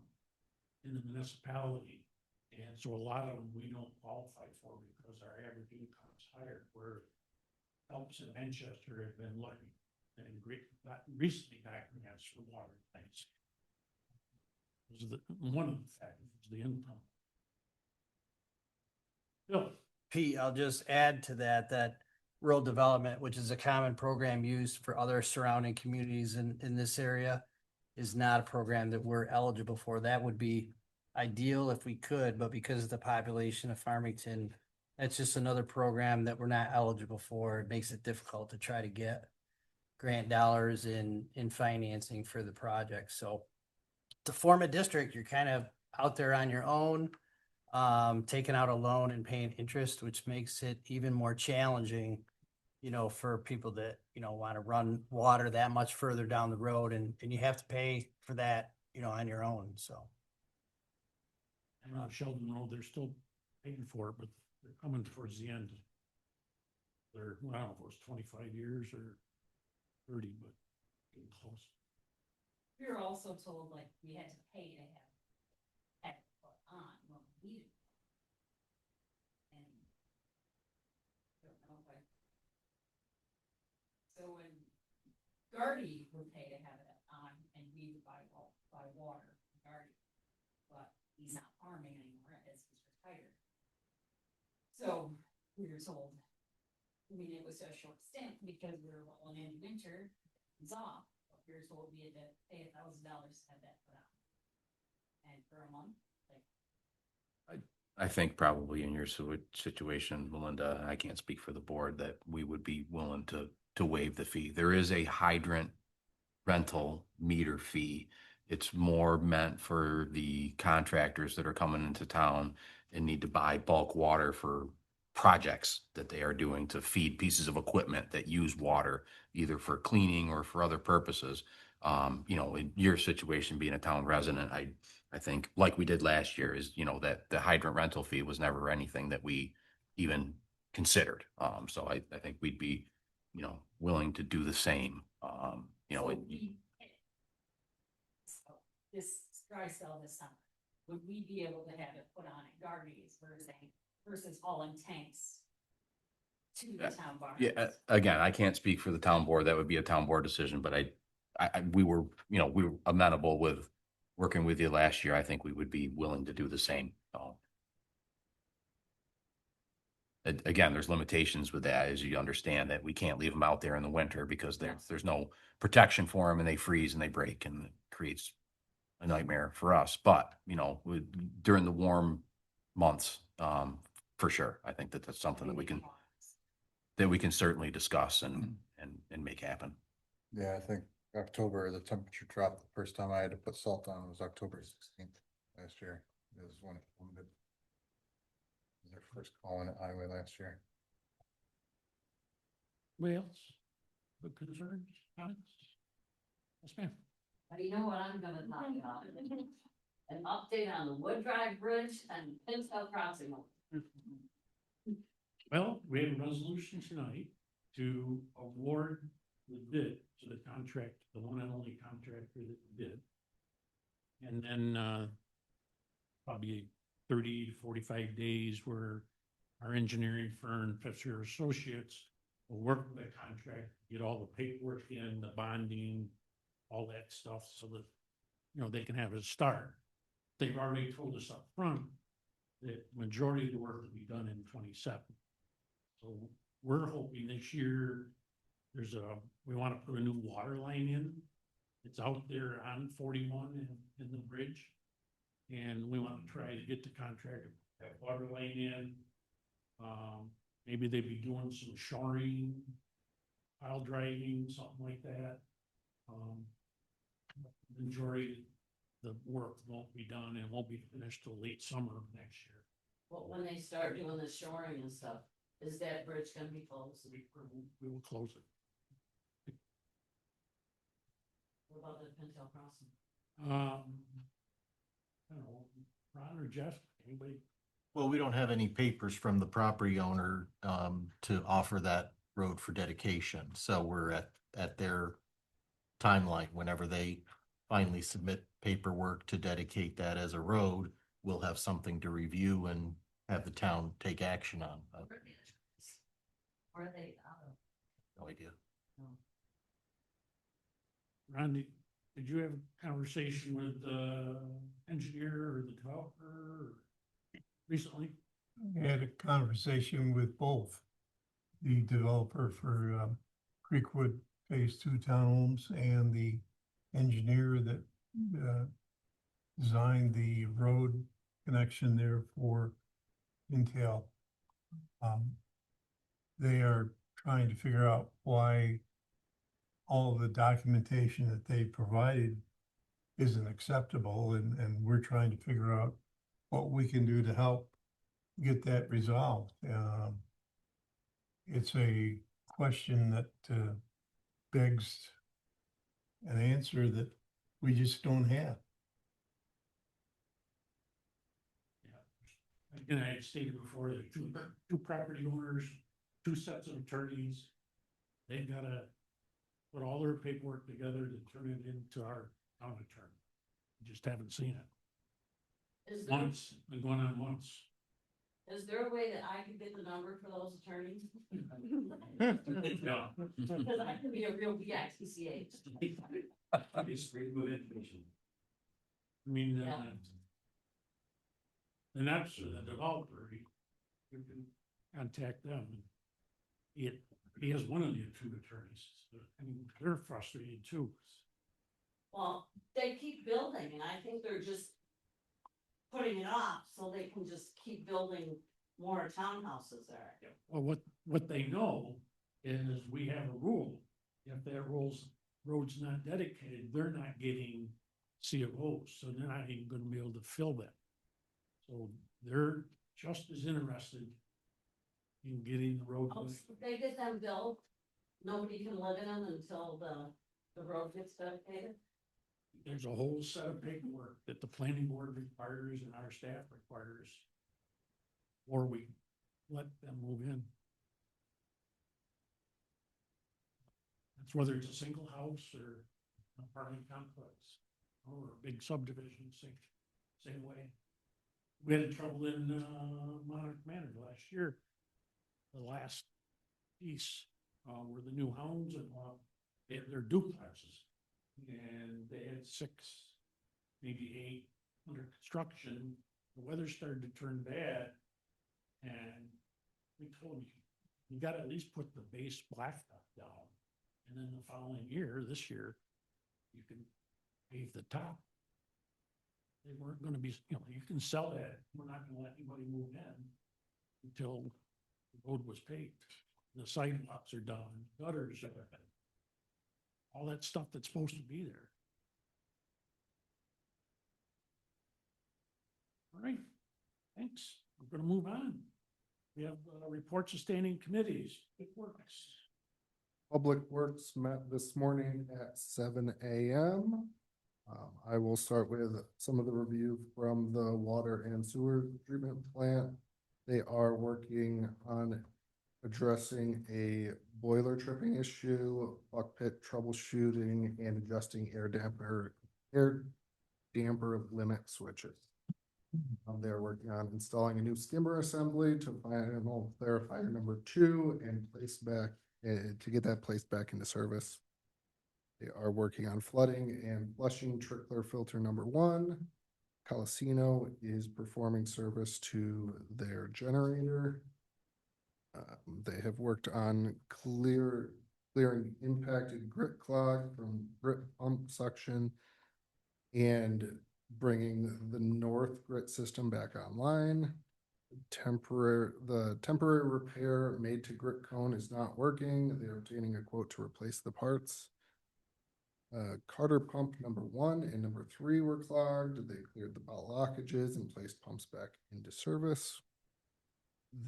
in the municipality. And so a lot of them we don't qualify for because our average income is higher, where helps in Manchester have been lucky and recently got grants for water things. One of the factors is the income. Bill. Pete, I'll just add to that rural development, which is a common program used for other surrounding communities in this area, is not a program that we're eligible for. That would be ideal if we could, but because of the population of Farmington, that's just another program that we're not eligible for. It makes it difficult to try to get grant dollars in financing for the project. So to form a district, you're kind of out there on your own, taking out a loan and paying interest, which makes it even more challenging, for people that, want to run water that much further down the road, and you have to pay for that, on your own. So. I know Sheldon Road, they're still paying for it, but they're coming towards the end. I don't know if it was 25 years or 30, but getting close. We were also told like we had to pay to have it put on when we needed it. And I don't know if so when Gardy would pay to have it on, and we would buy water from Gardy, but he's not farming anymore as he's retired. So we were told, it was a short stint because we were rolling in winter, it's off, but we were told we had to pay $1,000 to have that put on. And for a month, I think probably in your situation, Melinda, I can't speak for the board, that we would be willing to waive the fee. There is a hydrant rental meter fee. It's more meant for the contractors that are coming into town and need to buy bulk water for projects that they are doing to feed pieces of equipment that use water, either for cleaning or for other purposes. You know, in your situation being a town resident, I think like we did last year is, you know, that the hydrant rental fee was never anything that we even considered. So I think we'd be, you know, willing to do the same. You know, So it, so this dry spell this summer, would we be able to have it put on at Garvey's versus hauling tanks to the town barn? yeah, again, I can't speak for the town board. That would be a town board decision, but we were, you know, we were amenable with working with you last year. I think we would be willing to do the same. So. Again, there's limitations with that, as you understand that we can't leave them out there in the winter because there's no protection for them and they freeze and they break and it creates a nightmare for us. But, you know, during the warm months, for sure, I think that that's something that we can certainly discuss and make happen. Yeah, I think October, the temperature dropped. The first time I had to put salt on was October 16th last year. It was when it plummeted. It was their first call on it highway last year. Anybody else? Good concerns, comments? Yes, ma'am. But you know what I'm gonna talk about? An update on the Wood Drive Bridge and Pintail Crossing. Well, we have a resolution tonight to award the bid to the contract, the one and only contractor that did. And then, probably 30 to 45 days where our engineering firm, Fifth Associates, will work with the contract, get all the paperwork in, the bonding, all that stuff, so that, you know, they can have a start. They've already told us up front that majority of the work will be done in 27. So we're hoping this year, we want to put a new water line in. It's out there on 41 in the bridge. And we want to try to get the contractor, that water line in. Maybe they'd be doing some shoring, pile driving, something like that. Majority of the work won't be done and won't be finished till late summer of next year. But when they start doing the shoring and stuff, is that bridge gonna be closed? We will close it. What about the Pintail Crossing? I don't know, Ron or Jeff, anybody? Well, we don't have any papers from the property owner to offer that road for dedication. So we're at their timeline. Whenever they finally submit paperwork to dedicate that as a road, we'll have something to review and have the town take action on. Where are they out of? No idea. Ron, did you have a conversation with the engineer or the developer recently? I had a conversation with both the developer for Creekwood Phase 2 townhomes and the engineer that designed the road connection there for Intel. They are trying to figure out why all of the documentation that they provided isn't acceptable, and we're trying to figure out what we can do to help get that resolved. It's a question that begs an answer that we just don't have. Yeah. Again, I had stated before, there are two property owners, two sets of attorneys. They've got to put all their paperwork together to turn it into our town attorney. We just haven't seen it. Is there, Once, been going on once. is there a way that I could get the number for those attorneys? Yeah. Because I can be a real BITCH. It's free to move information. I mean, Yeah. and that's the developer, you can contact them. He has one of the two attorneys, and they're frustrated too. Well, they keep building and I think they're just putting it off so they can just keep building more townhouses there. Well, what they know is we have a rule. If that road's not dedicated, they're not getting COs, so they're not even gonna be able to fill that. So they're just as interested in getting the road. Oh, so if they get them built, nobody can live in them until the the road gets dedicated? There's a whole set of paperwork that the planning board requires and our staff requires. Or we let them move in. That's whether it's a single house or an apartment complex or a big subdivision, same way. We had trouble in, Monarch Manor last year. The last piece, were the new homes and, they're duplexes. And they had 6, maybe 8 under construction. The weather started to turn bad. And we told him, you gotta at least put the base blacktop down. And then the following year, this year, you can pave the top. They weren't gonna be, you can sell that. We're not gonna let anybody move in until the road was paved. The sidewalks are done, gutters are, all that stuff that's supposed to be there. All right, thanks. We're gonna move on. We have reports of standing committees. It works. Public Works met this morning at 7 a.m. I will start with some of the review from the water and sewer treatment plant. They are working on addressing a boiler tripping issue, buck pit troubleshooting, and adjusting air damper limit switches. They're working on installing a new skimmer assembly to final clarifier number 2 and place back to get that placed back into service. They are working on flooding and flushing trickler filter number 1. Calasino is performing service to their generator. They have worked on clearing impacted grit clog from grit pump suction and bringing the north grit system back online. The temporary repair made to grit cone is not working. They're obtaining a quote to replace the parts. Carter pump number 1 and number 3 were clogged. They cleared the blockages and placed pumps back into service.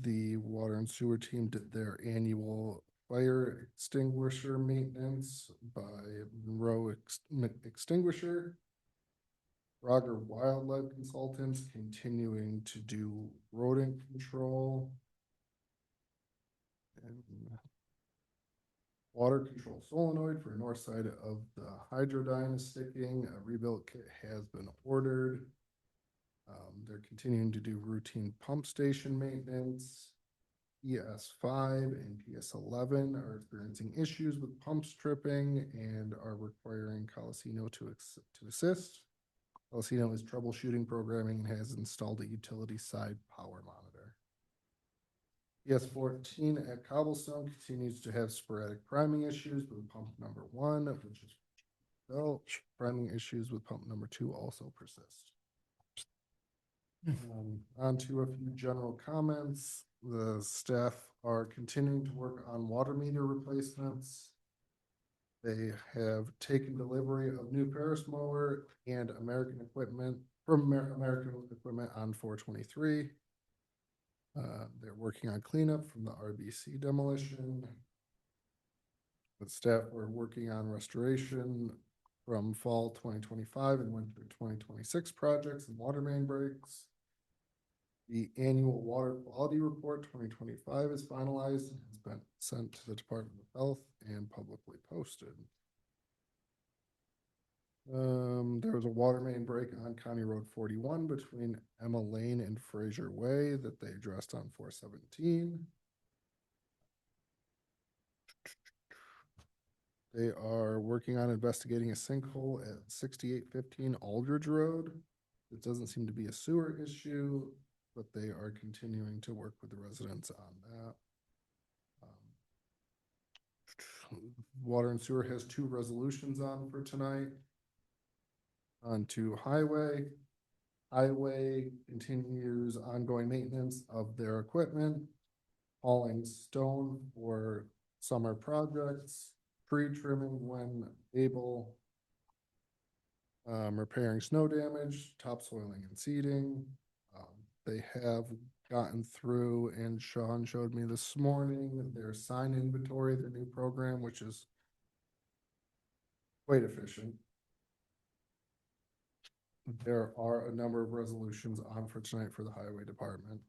The water and sewer team did their annual fire extinguisher maintenance by Monroe Extinguisher. Roger Wildlife Consultants continuing to do rodent control. And water control solenoid for north side of the hydrodyne is sticking. A rebuild kit has been ordered. They're continuing to do routine pump station maintenance. ES5 and PS11 are experiencing issues with pumps tripping and are requiring Calasino to assist. Calasino is troubleshooting programming and has installed a utility side power monitor. ES14 at Cobblestone continues to have sporadic priming issues with pump number 1, which is belch. Priming issues with pump number 2 also persist. On to a few general comments. The staff are continuing to work on water meter replacements. They have taken delivery of new Paris mower and American equipment from American Equipment on 4/23. They're working on cleanup from the RBC demolition. The staff were working on restoration from fall 2025 and winter 2026 projects and water main breaks. The annual water quality report 2025 is finalized and has been sent to the Department of Health and publicly posted. There was a water main break on County Road 41 between Emma Lane and Fraser Way that they addressed on 4/17. They are working on investigating a sinkhole at 6815 Aldridge Road. It doesn't seem to be a sewer issue, but they are continuing to work with the residents on that. Water and Sewer has 2 resolutions on for tonight. On to Highway. Highway continues ongoing maintenance of their equipment, hauling stone for summer projects, tree trimming when able, repairing snow damage, topsoiling and seeding. They have gotten through, and Sean showed me this morning, their sign inventory, their new program, which is quite efficient. There are a number of resolutions on for tonight for the highway department.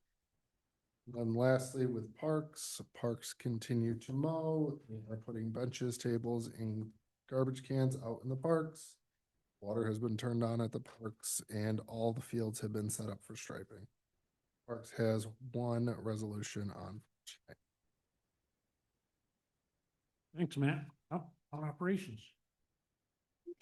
And lastly, with parks, parks continue to mow, they are putting benches, tables, and garbage cans out in the parks. Water has been turned on at the parks and all the fields have been set up for striping. Parks has one resolution on tonight. Thanks, Matt. On operations.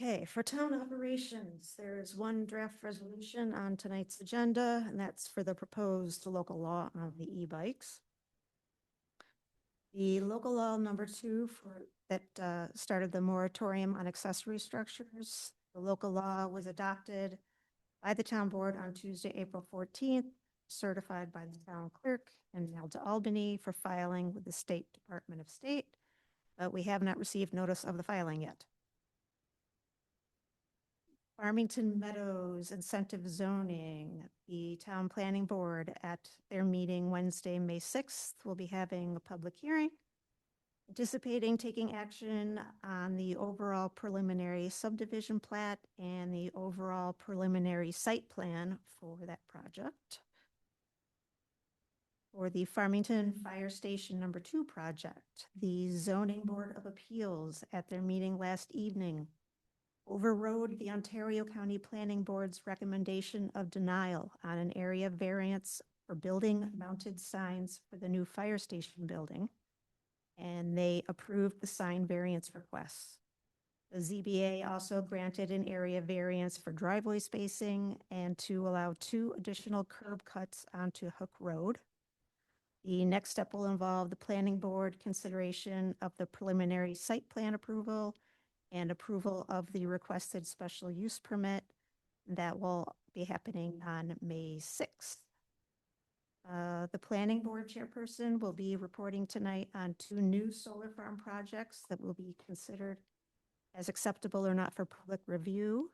Okay, for town operations, there is one draft resolution on tonight's agenda, and that's for the proposed local law on the e-bikes. The local law number 2 that started the moratorium on accessory structures. The local law was adopted by the town board on Tuesday, April 14th, certified by the town clerk and mailed to Albany for filing with the State Department of State, but we have not received notice of the filing yet. Farmington Meadows incentive zoning, the town planning board at their meeting Wednesday, May 6th, will be having a public hearing, anticipating taking action on the overall preliminary subdivision plat and the overall preliminary site plan for that project. For the Farmington Fire Station number 2 project, the Zoning Board of Appeals at their meeting last evening overrode the Ontario County Planning Board's recommendation of denial on an area variance for building mounted signs for the new fire station building, and they approved the sign variance requests. The ZBA also granted an area variance for driveway spacing and to allow 2 additional curb cuts onto Hook Road. The next step will involve the planning board consideration of the preliminary site plan approval and approval of the requested special use permit. That will be happening on May 6th. The planning board chairperson will be reporting tonight on 2 new solar farm projects that will be considered as acceptable or not for public review.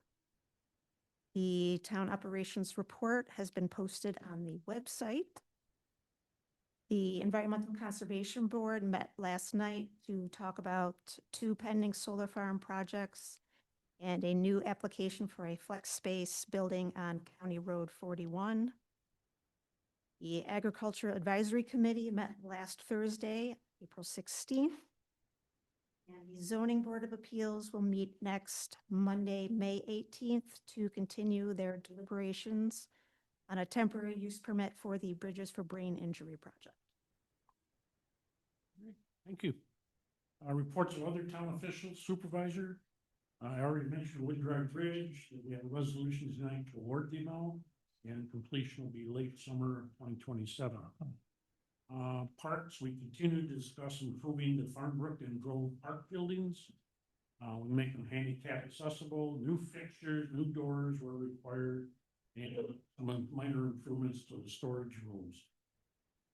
The town operations report has been posted on the website. The Environmental Conservation Board met last night to talk about 2 pending solar farm projects and a new application for a flex space building on County Road 41. The Agriculture Advisory Committee met last Thursday, April 16th. And the Zoning Board of Appeals will meet next Monday, May 18th to continue their deliberations on a temporary use permit for the Bridges for Brain Injury project. Thank you. Reports of other town officials, supervisor. I already mentioned Wood Drive Bridge, that we have a resolution tonight to award the amount, and completion will be late summer of 2027. Parks, we continue to discuss improving the Farmbrook and Grove Park buildings. We make them handicap accessible, new fixtures, new doors were required, and some minor improvements to the storage rooms.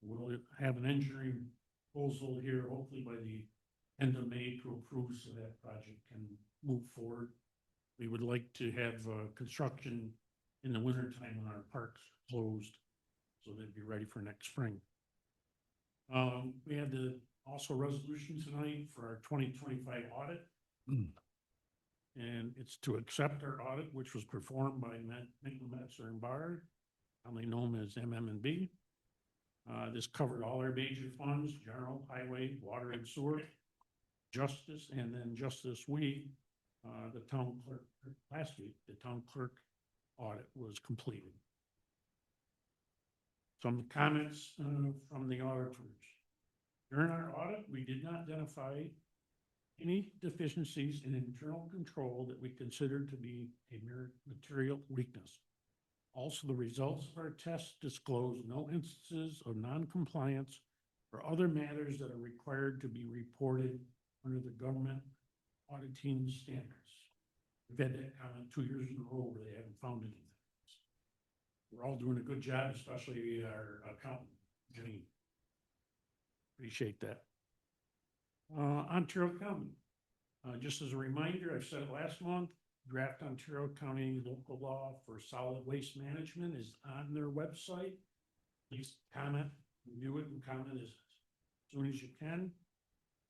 We'll have an engineering proposal here, hopefully by the end of May, to approve so that project can move forward. We would like to have construction in the winter time when our parks closed, so they'd be ready for next spring. We had also resolution tonight for our 2025 audit. And it's to accept our audit, which was performed by Metzler and Bard, commonly known as MMB. This covered all our major funds: general, highway, water and sewer, justice, and then just this week, the town clerk, last week, the town clerk audit was completed. Some comments from the auditors. During our audit, we did not identify any deficiencies in internal control that we considered to be a material weakness. Also, the results of our tests disclose no instances of non-compliance or other matters that are required to be reported under the government auditing standards. We've had that comment 2 years in a row where they haven't found anything. We're all doing a good job, especially our accountant, Jenny. Appreciate that. Ontario County. Just as a reminder, I said it last month, draft Ontario County local law for solid waste management is on their website. Please comment, review it, and comment as soon as you can.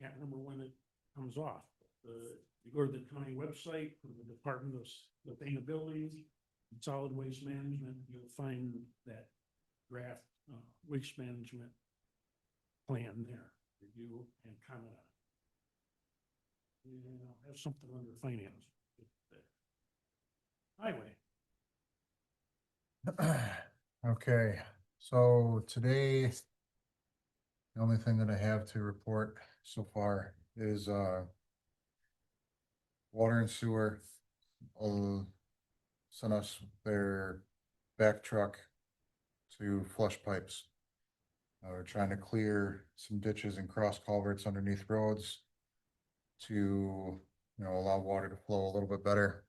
Can't remember when it comes off. you go to the county website, the Department of Sustainability, and Solid Waste Management, you'll find that draft, waste management plan there, review and comment on it. And I'll have something under finance. Highway. Okay, so today, the only thing that I have to report so far is, water and sewer sent us their back truck to flush pipes. We're trying to clear some ditches and cross culverts underneath roads to, allow water to flow a little bit better.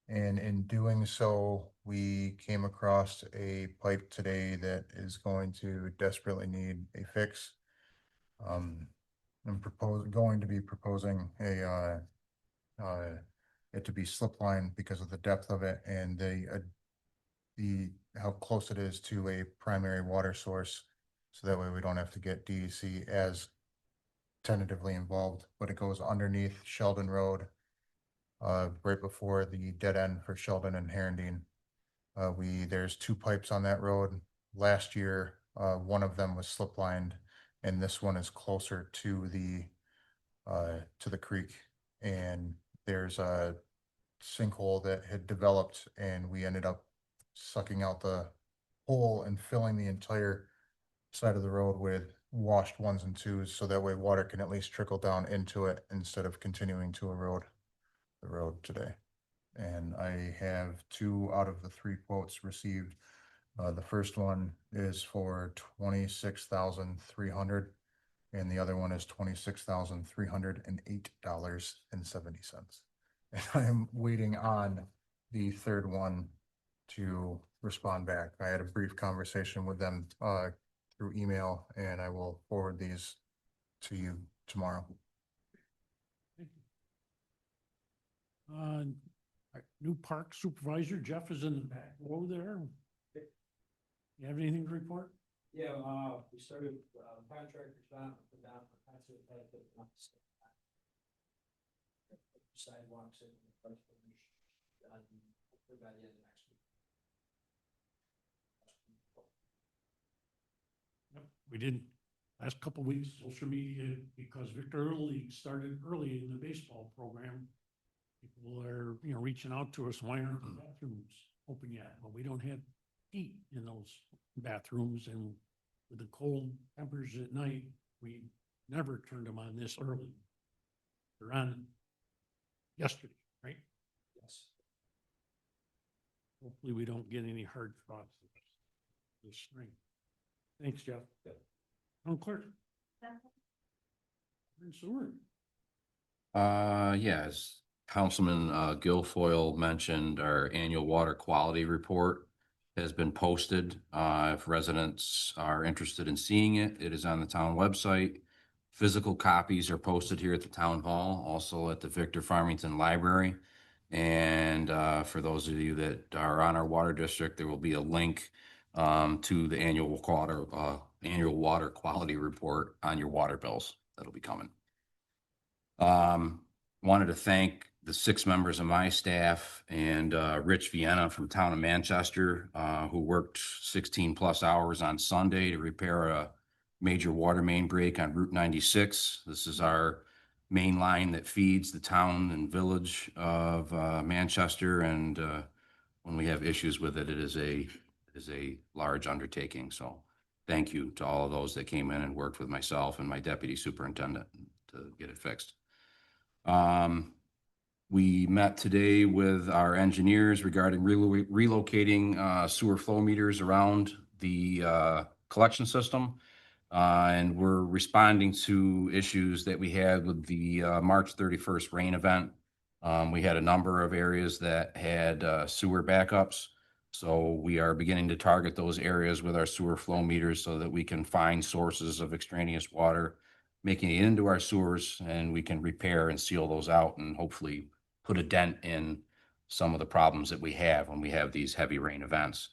And in doing so, we came across a pipe today that is going to desperately need a fix. I'm going to be proposing it to be slip line because of the depth of it and how close it is to a primary water source. So that way we don't have to get DEC as tentatively involved, but it goes underneath Sheldon Road, right before the dead end for Sheldon and Herondine. There's 2 pipes on that road. Last year, one of them was slip lined, and this one is closer to the creek. And there's a sinkhole that had developed, and we ended up sucking out the hole and filling the entire side of the road with washed 1s and 2s, so that way water can at least trickle down into it instead of continuing to erode the road today. And I have 2 out of the 3 quotes received. The first one is for $26,300, and the other one is $26,308.70. And I'm waiting on the third one to respond back. I had a brief conversation with them through email, and I will forward these to you tomorrow. Our new park supervisor, Jeff, is in the back row there. You have anything to report? Yeah, we started, contractors down sidewalks and by the end of next week. Yep, we did last couple of weeks, social media, because Victor Early started early in the baseball program. People are, reaching out to us, why aren't the bathrooms open yet? Well, we don't have heat in those bathrooms, and with the cold tempers at night, we never turned them on this early. They're on yesterday, right? Yes. Hopefully we don't get any hard frost this spring. Thanks, Jeff. Clerk. And sewer. Yes, Councilman Guilfoyle mentioned our annual water quality report has been posted. If residents are interested in seeing it, it is on the town website. Physical copies are posted here at the town hall, also at the Victor Farmington Library. And for those of you that are on our water district, there will be a link to the annual water quality report on your water bills. That'll be coming. Wanted to thank the 6 members of my staff and Rich Vienna from town of Manchester, who worked 16+ hours on Sunday to repair a major water main break on Route 96. This is our main line that feeds the town and village of Manchester, and when we have issues with it, it is a large undertaking. So thank you to all of those that came in and worked with myself and my deputy superintendent to get it fixed. We met today with our engineers regarding relocating sewer flow meters around the collection system. And we're responding to issues that we had with the March 31st rain event. We had a number of areas that had sewer backups. So we are beginning to target those areas with our sewer flow meters so that we can find sources of extraneous water making it into our sewers, and we can repair and seal those out and hopefully put a dent in some of the problems that we have when we have these heavy rain events.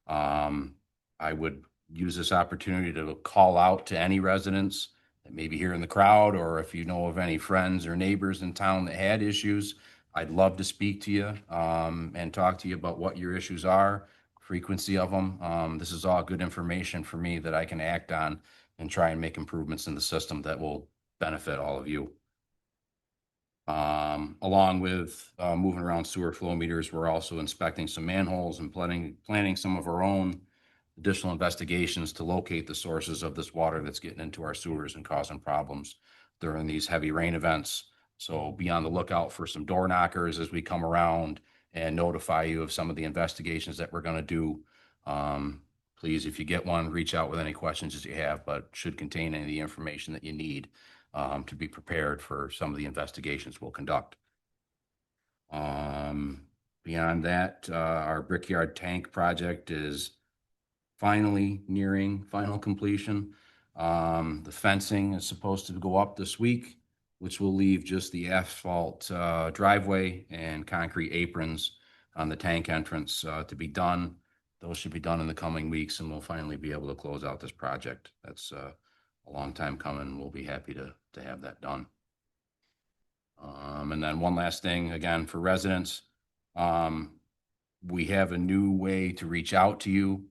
I would use this opportunity to call out to any residents that may be here in the crowd, or if you know of any friends or neighbors in town that had issues, I'd love to speak to you, and talk to you about what your issues are, frequency of them. This is all good information for me that I can act on and try and make improvements in the system that will benefit all of you. Along with moving around sewer flow meters, we're also inspecting some manholes and planning some of our own additional investigations to locate the sources of this water that's getting into our sewers and causing problems during these heavy rain events. So be on the lookout for some door knockers as we come around and notify you of some of the investigations that we're going to do. Please, if you get one, reach out with any questions that you have, but should contain any of the information that you need to be prepared for some of the investigations we'll conduct. Beyond that, our Brickyard Tank project is finally nearing final completion. The fencing is supposed to go up this week, which will leave just the asphalt driveway and concrete aprons on the tank entrance to be done. Those should be done in the coming weeks, and we'll finally be able to close out this project. That's a long time coming. We'll be happy to have that done. And then one last thing, again, for residents, we have a new way to reach out to you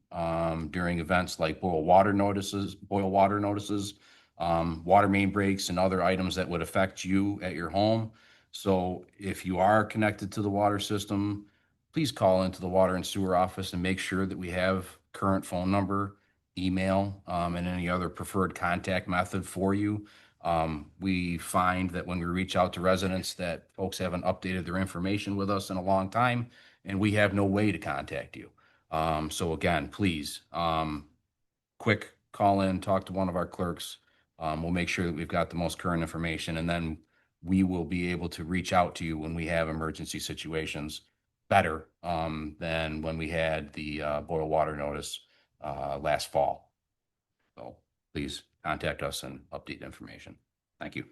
during events like boil water notices, water main breaks, and other items that would affect you at your home. So if you are connected to the water system, please call into the water and sewer office and make sure that we have current phone number, email, and any other preferred contact method for you. We find that when we reach out to residents that folks haven't updated their information with us in a long time, and we have no way to contact you. So again, please, quick call in, talk to one of our clerks. We'll make sure that we've got the most current information, and then we will be able to reach out to you when we have emergency situations better than when we had the boil water notice last fall. So please contact us and update information. Thank you.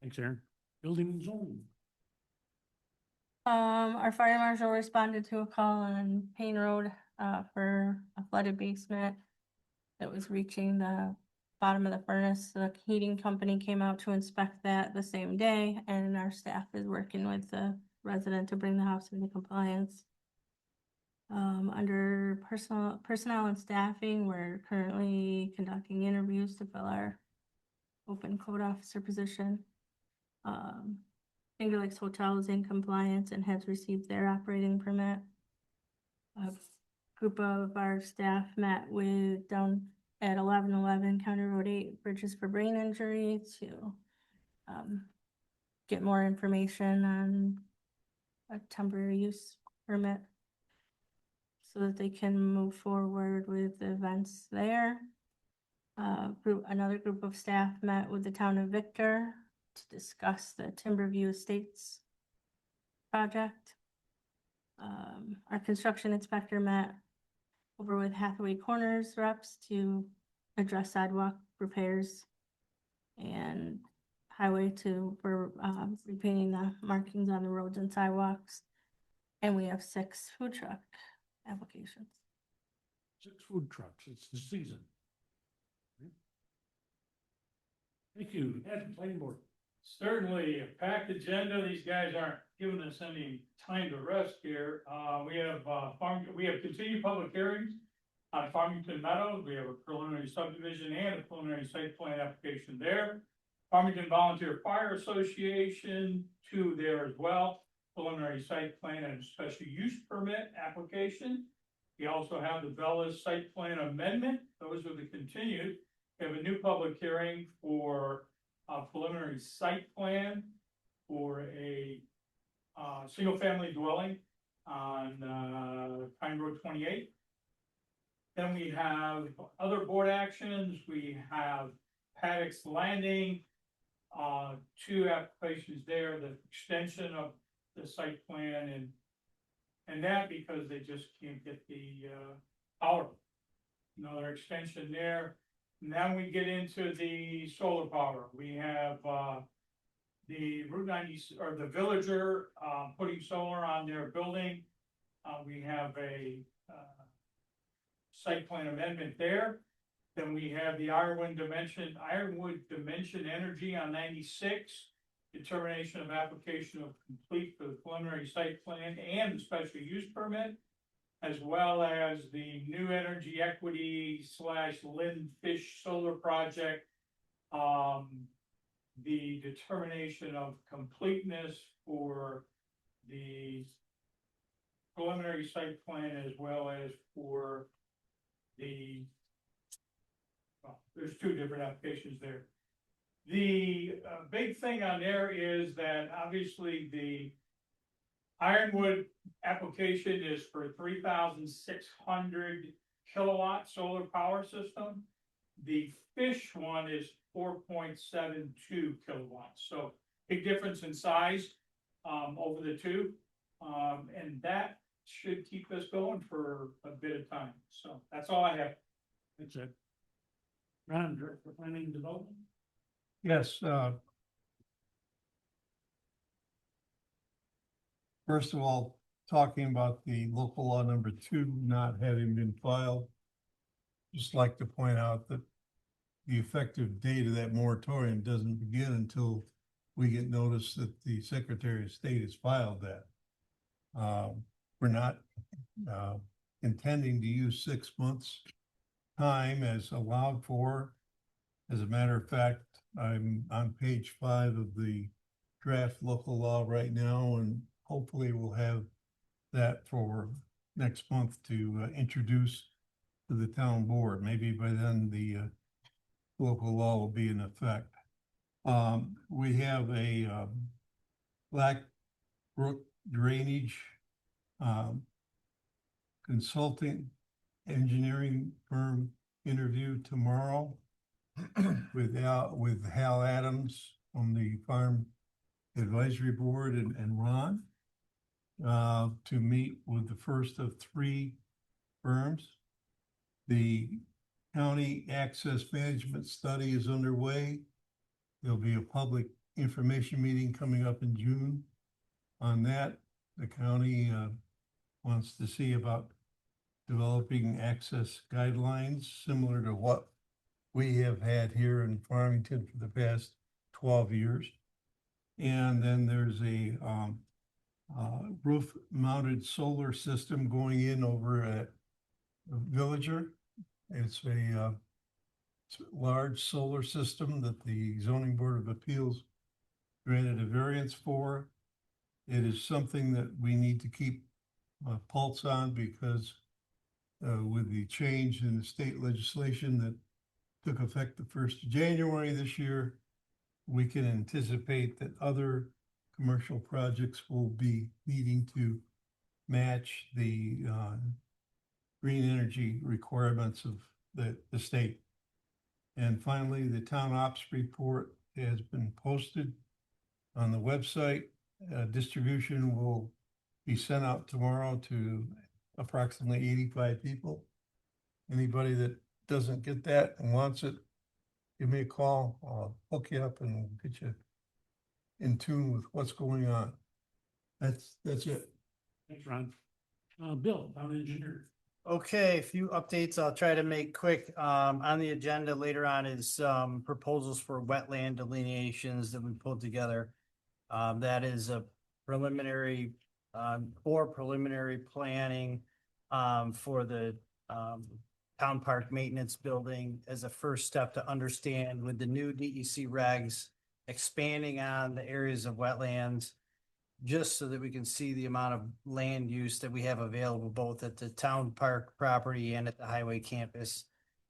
Thanks, Aaron. Building and zoning. Our fire marshal responded to a call on Payne Road, for a flooded basement that was reaching the bottom of the furnace. The heating company came out to inspect that the same day, and our staff is working with the resident to bring the house into compliance. Under personnel and staffing, we're currently conducting interviews to fill our open code officer position. Finger Lakes Hotel is in compliance and has received their operating permit. A group of our staff met with down at 1111 County Road 8 Bridges for Brain Injury to get more information on a temporary use permit so that they can move forward with the events there. Another group of staff met with the town of Victor to discuss the Timberview Estates project. Our construction inspector met over with Hathaway Corners reps to address sidewalk repairs and highway for repainting the markings on the roads and sidewalks. And we have 6 food truck applications. 6 food trucks. It's the season. Thank you. Ed, planning board. Certainly, a packed agenda. These guys aren't giving us any time to rest here. We have continued public hearings on Farmington Meadows. We have a preliminary subdivision and a preliminary site plan application there. Farmington Volunteer Fire Association, 2 there as well. Preliminary site plan and special use permit application. We also have the Bellis site plan amendment. Those are the continued. We have a new public hearing for a preliminary site plan for a single family dwelling on Pine Road 28. Then we have other board actions. We have Paddock's Landing, 2 applications there, the extension of the site plan and that because they just can't get the power. Another extension there. And then we get into the solar power. We have the Route 90 or the Villager putting solar on their building. We have a site plan amendment there. Then we have the Ironwood Dimension Energy on 96. Determination of application of complete for the preliminary site plan and the special use permit, as well as the new energy equity / Lynn Fish Solar Project. The determination of completeness for the preliminary site plan as well as for the, well, there's two different applications there. The big thing on there is that obviously the Ironwood application is for 3,600 kilowatt solar power system. The Fish one is 4.72 kilowatts, so big difference in size over the two. And that should keep us going for a bit of time. So that's all I have. That's it. Ron, Director for Planning and Development? Yes, first of all, talking about the local law number 2 not having been filed, just like to point out that the effective date of that moratorium doesn't begin until we get notice that the Secretary of State has filed that. We're not intending to use 6 months time as allowed for. As a matter of fact, I'm on page 5 of the draft local law right now, and hopefully we'll have that for next month to introduce to the town board. Maybe by then the local law will be in effect. We have a Black Brook Drainage consulting engineering firm interview tomorrow with Hal Adams on the Farm Advisory Board and Ron to meet with the first of 3 firms. The county access management study is underway. There'll be a public information meeting coming up in June on that. The county wants to see about developing access guidelines similar to what we have had here in Farmington for the past 12 years. And then there's a roof-mounted solar system going in over at Villager. It's a large solar system that the Zoning Board of Appeals granted a variance for. It is something that we need to keep a pulse on because with the change in the state legislation that took effect the 1st of January this year, we can anticipate that other commercial projects will be needing to match the green energy requirements of the state. And finally, the town ops report has been posted on the website. Distribution will be sent out tomorrow to approximately 85 people. Anybody that doesn't get that and wants it, give me a call. I'll hook you up and get you in tune with what's going on. That's it. Thanks, Ron. Bill, town engineer. Okay, a few updates I'll try to make quick. On the agenda later on is proposals for wetland delineations that we pulled together. That is a preliminary for preliminary planning for the town park maintenance building as a first step to understand with the new DEC regs expanding on the areas of wetlands, just so that we can see the amount of land use that we have available both at the town park property and at the highway campus,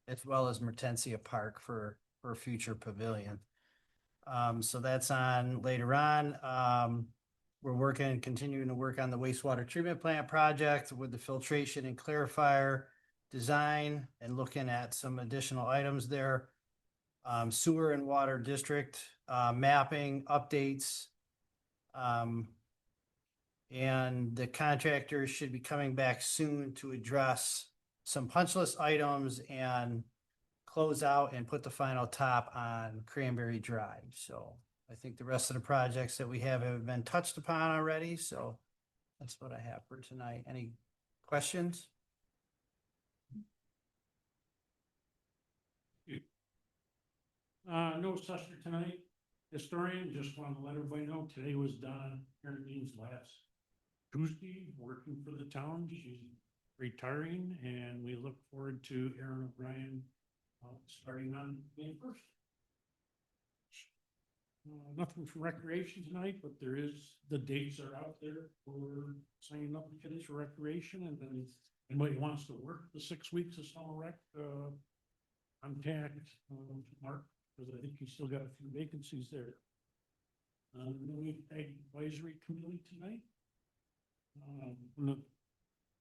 as well as Mertensia Park for future pavilion. So that's on later on. We're continuing to work on the wastewater treatment plant project with the filtration and clarifier design and looking at some additional items there. Sewer and water district mapping updates. And the contractors should be coming back soon to address some punch list items and close out and put the final top on Cranberry Drive. So I think the rest of the projects that we have been touched upon already. So that's what I have for tonight. Any questions? No session tonight. Historian, just want to let everybody know, today was Donna Herndon's last Tuesday, working for the town. She's retiring, and we look forward to Aaron O'Brien starting on May 1st. Nothing for recreation tonight, but the dates are out there for signing up to kids for recreation, and then anybody wants to work the 6 weeks of summer rec, contact Mark, because I think he's still got a few vacancies there. We advisory committee tonight.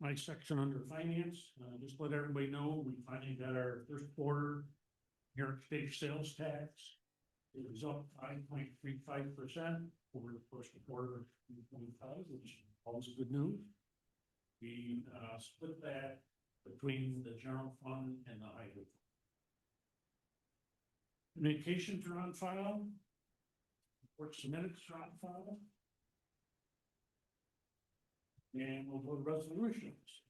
My section under finance, just let everybody know, we finally got our first quarter New York State sales tax. It was up 5.35% over the first quarter of 2025, which is always good news. We split that between the general fund and the highway fund. Communications are on file. Reports and minutes are on file. And we'll go to resolutions.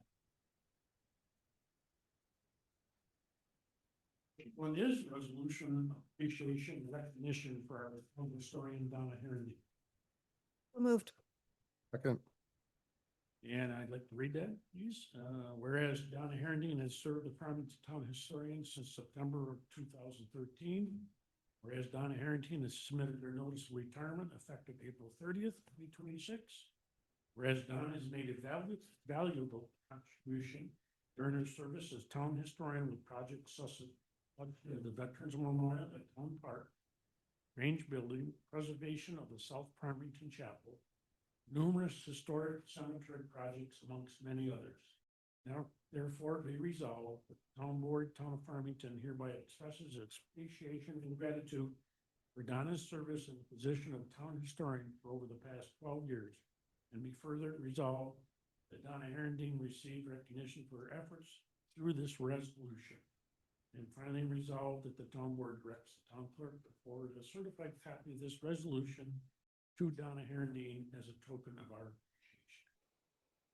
One is resolution of appreciation and recognition for our home historian Donna Herndon. Moved. Second. And I'd like to read that, please. Whereas Donna Herndon has served the Farmington Town Historian since September of 2013. Whereas Donna Herndon has submitted her notice of retirement effective April 30th, 2026. Whereas Donna has made a valuable contribution during her service as town historian with projects such as the Veterans Memorial at Town Park, range building, preservation of the South Farmington Chapel, numerous historic cemetery projects, amongst many others. Now, therefore, be resolved, the Town Board, Town of Farmington hereby expresses its appreciation and gratitude for Donna's service in the position of town historian for over the past 12 years, and be further resolved that Donna Herndon receive recognition for her efforts through this resolution. And finally resolved that the town board directs the town clerk to forward a certified copy of this resolution to Donna Herndon as a token of our appreciation.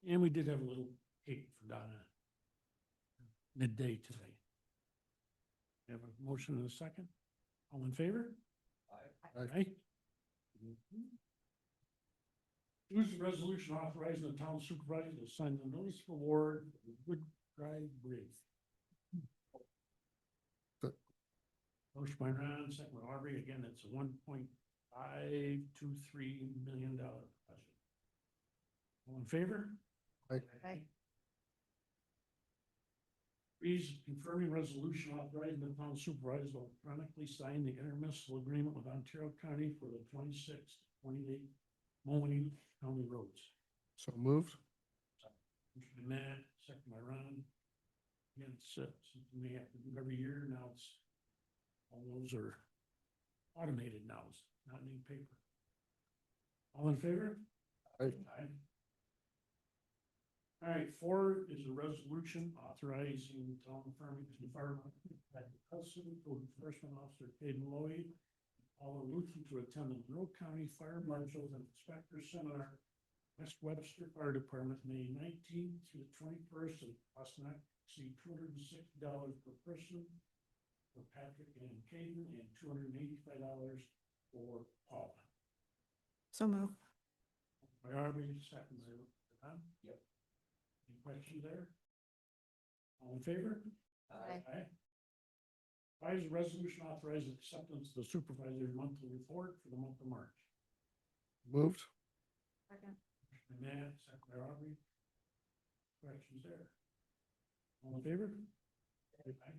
And we did have a little cake for Donna midday today. We have a motion and a second. All in favor? Aye. Aye. Choose the resolution authorizing the town supervisor to sign the notice of award for the Wood Drive Bridge. Motion by Ron, second by Aubrey. Again, it's a $1.523 million project. All in favor? Aye. Please confirming resolution authorizing the town supervisor to electronically sign the intermunicipal agreement with Ontario County for the 26th, 28th mowing county roads. So moved. Motion by Matt, second by Ron. Again, it's something we have to do every year. Now it's all those are automated now, it's not any paper. All in favor? Aye. Aye. All right, 4 is a resolution authorizing town Farmington Fire Hudson, Code Enforcement Officer Caden Lloyd, Paula Luther to attend the Monroe County Fire Marshals and Inspector Seminar, West Webster Fire Department, May 19th through the 21st, and cost not to exceed $260 per person for Patrick and Caden, and $285 for Paula. So moved. By Aubrey, second by Don. Yep. Any questions there? All in favor? Aye. Aye. 5 is a resolution authorizing acceptance of the supervisor's monthly report for the month of March. Moved. Second. And Matt, second by Aubrey. Questions there? All in favor? Aye.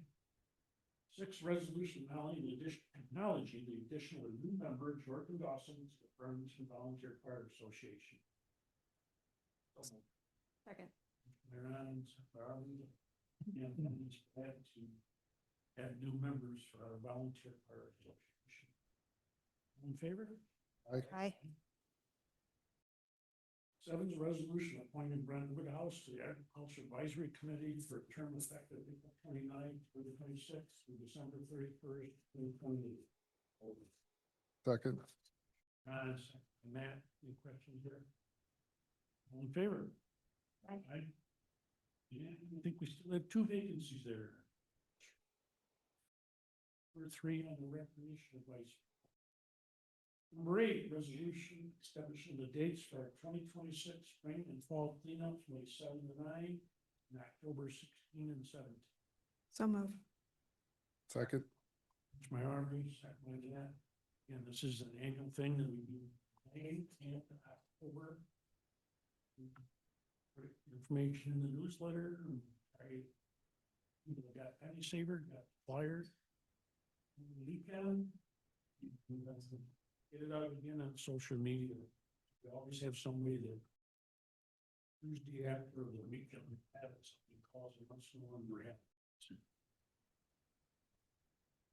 6, resolution acknowledging the addition of a new member, Jordan Dawson, to the Farmington Volunteer Fire Association. Second. And it's glad to add new members for our volunteer fire association. All in favor? Aye. 7 is a resolution appointing Brent Woodhouse to the Agriculture Advisory Committee for a term effective April 29th through the 26th through December 31st, 2028. Second. Matt, any questions there? All in favor? Aye. Yeah, I think we still have 2 vacancies there. Number 3 on the recreation advice. Number 8, resolution establishing the dates for our 2026 spring and fall cleanups, May 7 to 9, and October 16 and 17. So move. Second. It's my army, second by that. And this is an annual thing that we do May and October. Put information in the newsletter. I got Penny Saver, got flyers. Weekend. Get it out again on social media. We always have some way to Tuesday after the weekend, have something calls it once in a while.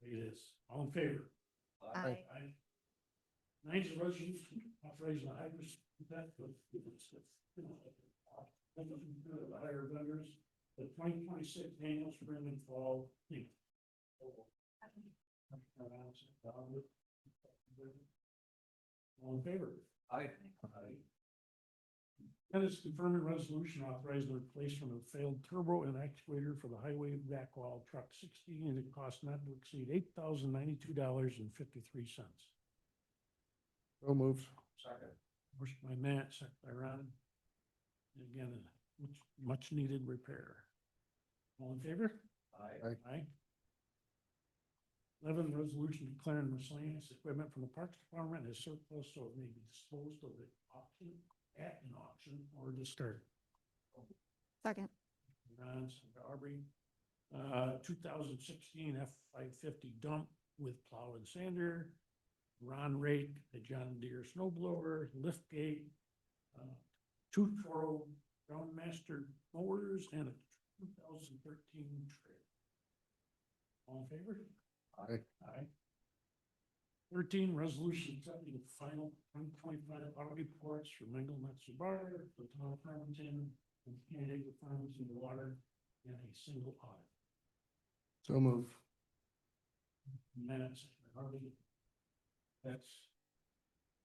It is. All in favor? Aye. Ninth is resolution authorizing the higher vendors, the 2026 annual spring and fall. All in favor? Aye. And it's confirming resolution authorizing the replacement of failed turbo and actuator for the highway backhaul truck 60, and it costs not to exceed $8,092.53. So moved. Second. Motion by Matt, second by Ron. And again, much needed repair. All in favor? Aye. Aye. 11, resolution declaring miscellaneous equipment from the Parks Department as surplus, so it may be disposed of at an auction or discarded. Second. Ron, second by Aubrey. 2016 F-550 dump with plow and sander. Ron rake, the John Deere snow blower, lift gate, 2 Toro Groundmaster mowers, and a 2013 trailer. All in favor? Aye. Aye. 13, resolution accepting the final 2025 audit reports for Mingle Metsubar, the town of Farmington, and Canada Farmington Water, and a single audit. So move. Minutes, Harley. That's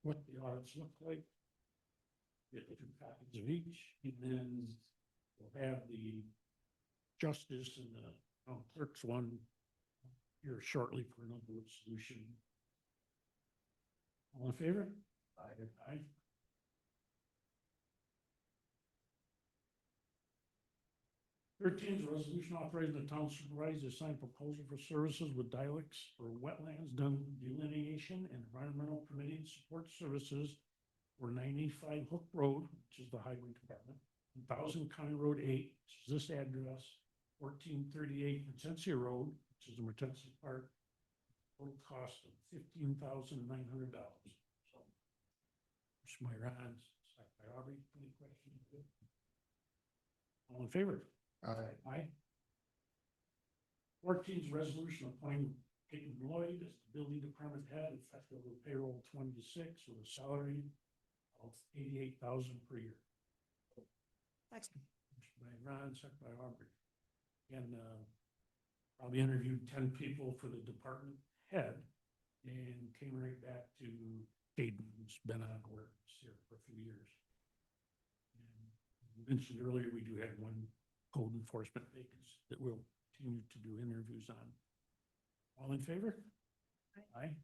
what the audits look like. Get 2 copies of each, and then we'll have the justice and the clerk's one here shortly for another solution. All in favor? Aye. Aye. Thirteen is a resolution authorizing the town supervisor to sign proposal for services with dialects for wetlands delineation and environmental permitting support services for 95 Hook Road, which is the highway department, 1000 County Road 8, which is this address, 1438 Mertensia Road, which is the Mertensia Park, total cost of $15,900. So, Mr. Myron, second by Aubrey, any questions? All in favor? Aye. Aye. 14 is resolution appointing Peyton Lloyd as the building department head effective with payroll 26 with a salary of $88,000 per year. Second. Motion by Ron, second by Aubrey. And probably interviewed 10 people for the department head and came right back to Hayden, who's been on board here for a few years. And you mentioned earlier, we do have 1 code enforcement vacancy that we'll continue to do interviews on. All in favor? Aye.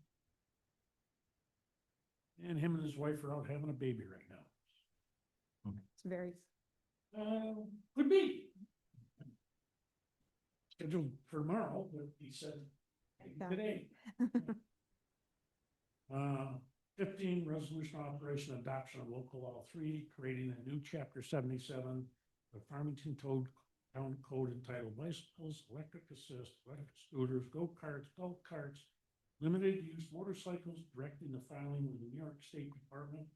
And him and his wife are out having a baby right now. It's very. Could be. Scheduled for tomorrow, but he said today. 15, resolution authorization adoption of local law 3, creating a new chapter 77, the Farmington Town Code entitled bicycles, electric assist, electric scooters, go-karts, golf carts, limited use motorcycles, directing the filing with the New York State Department,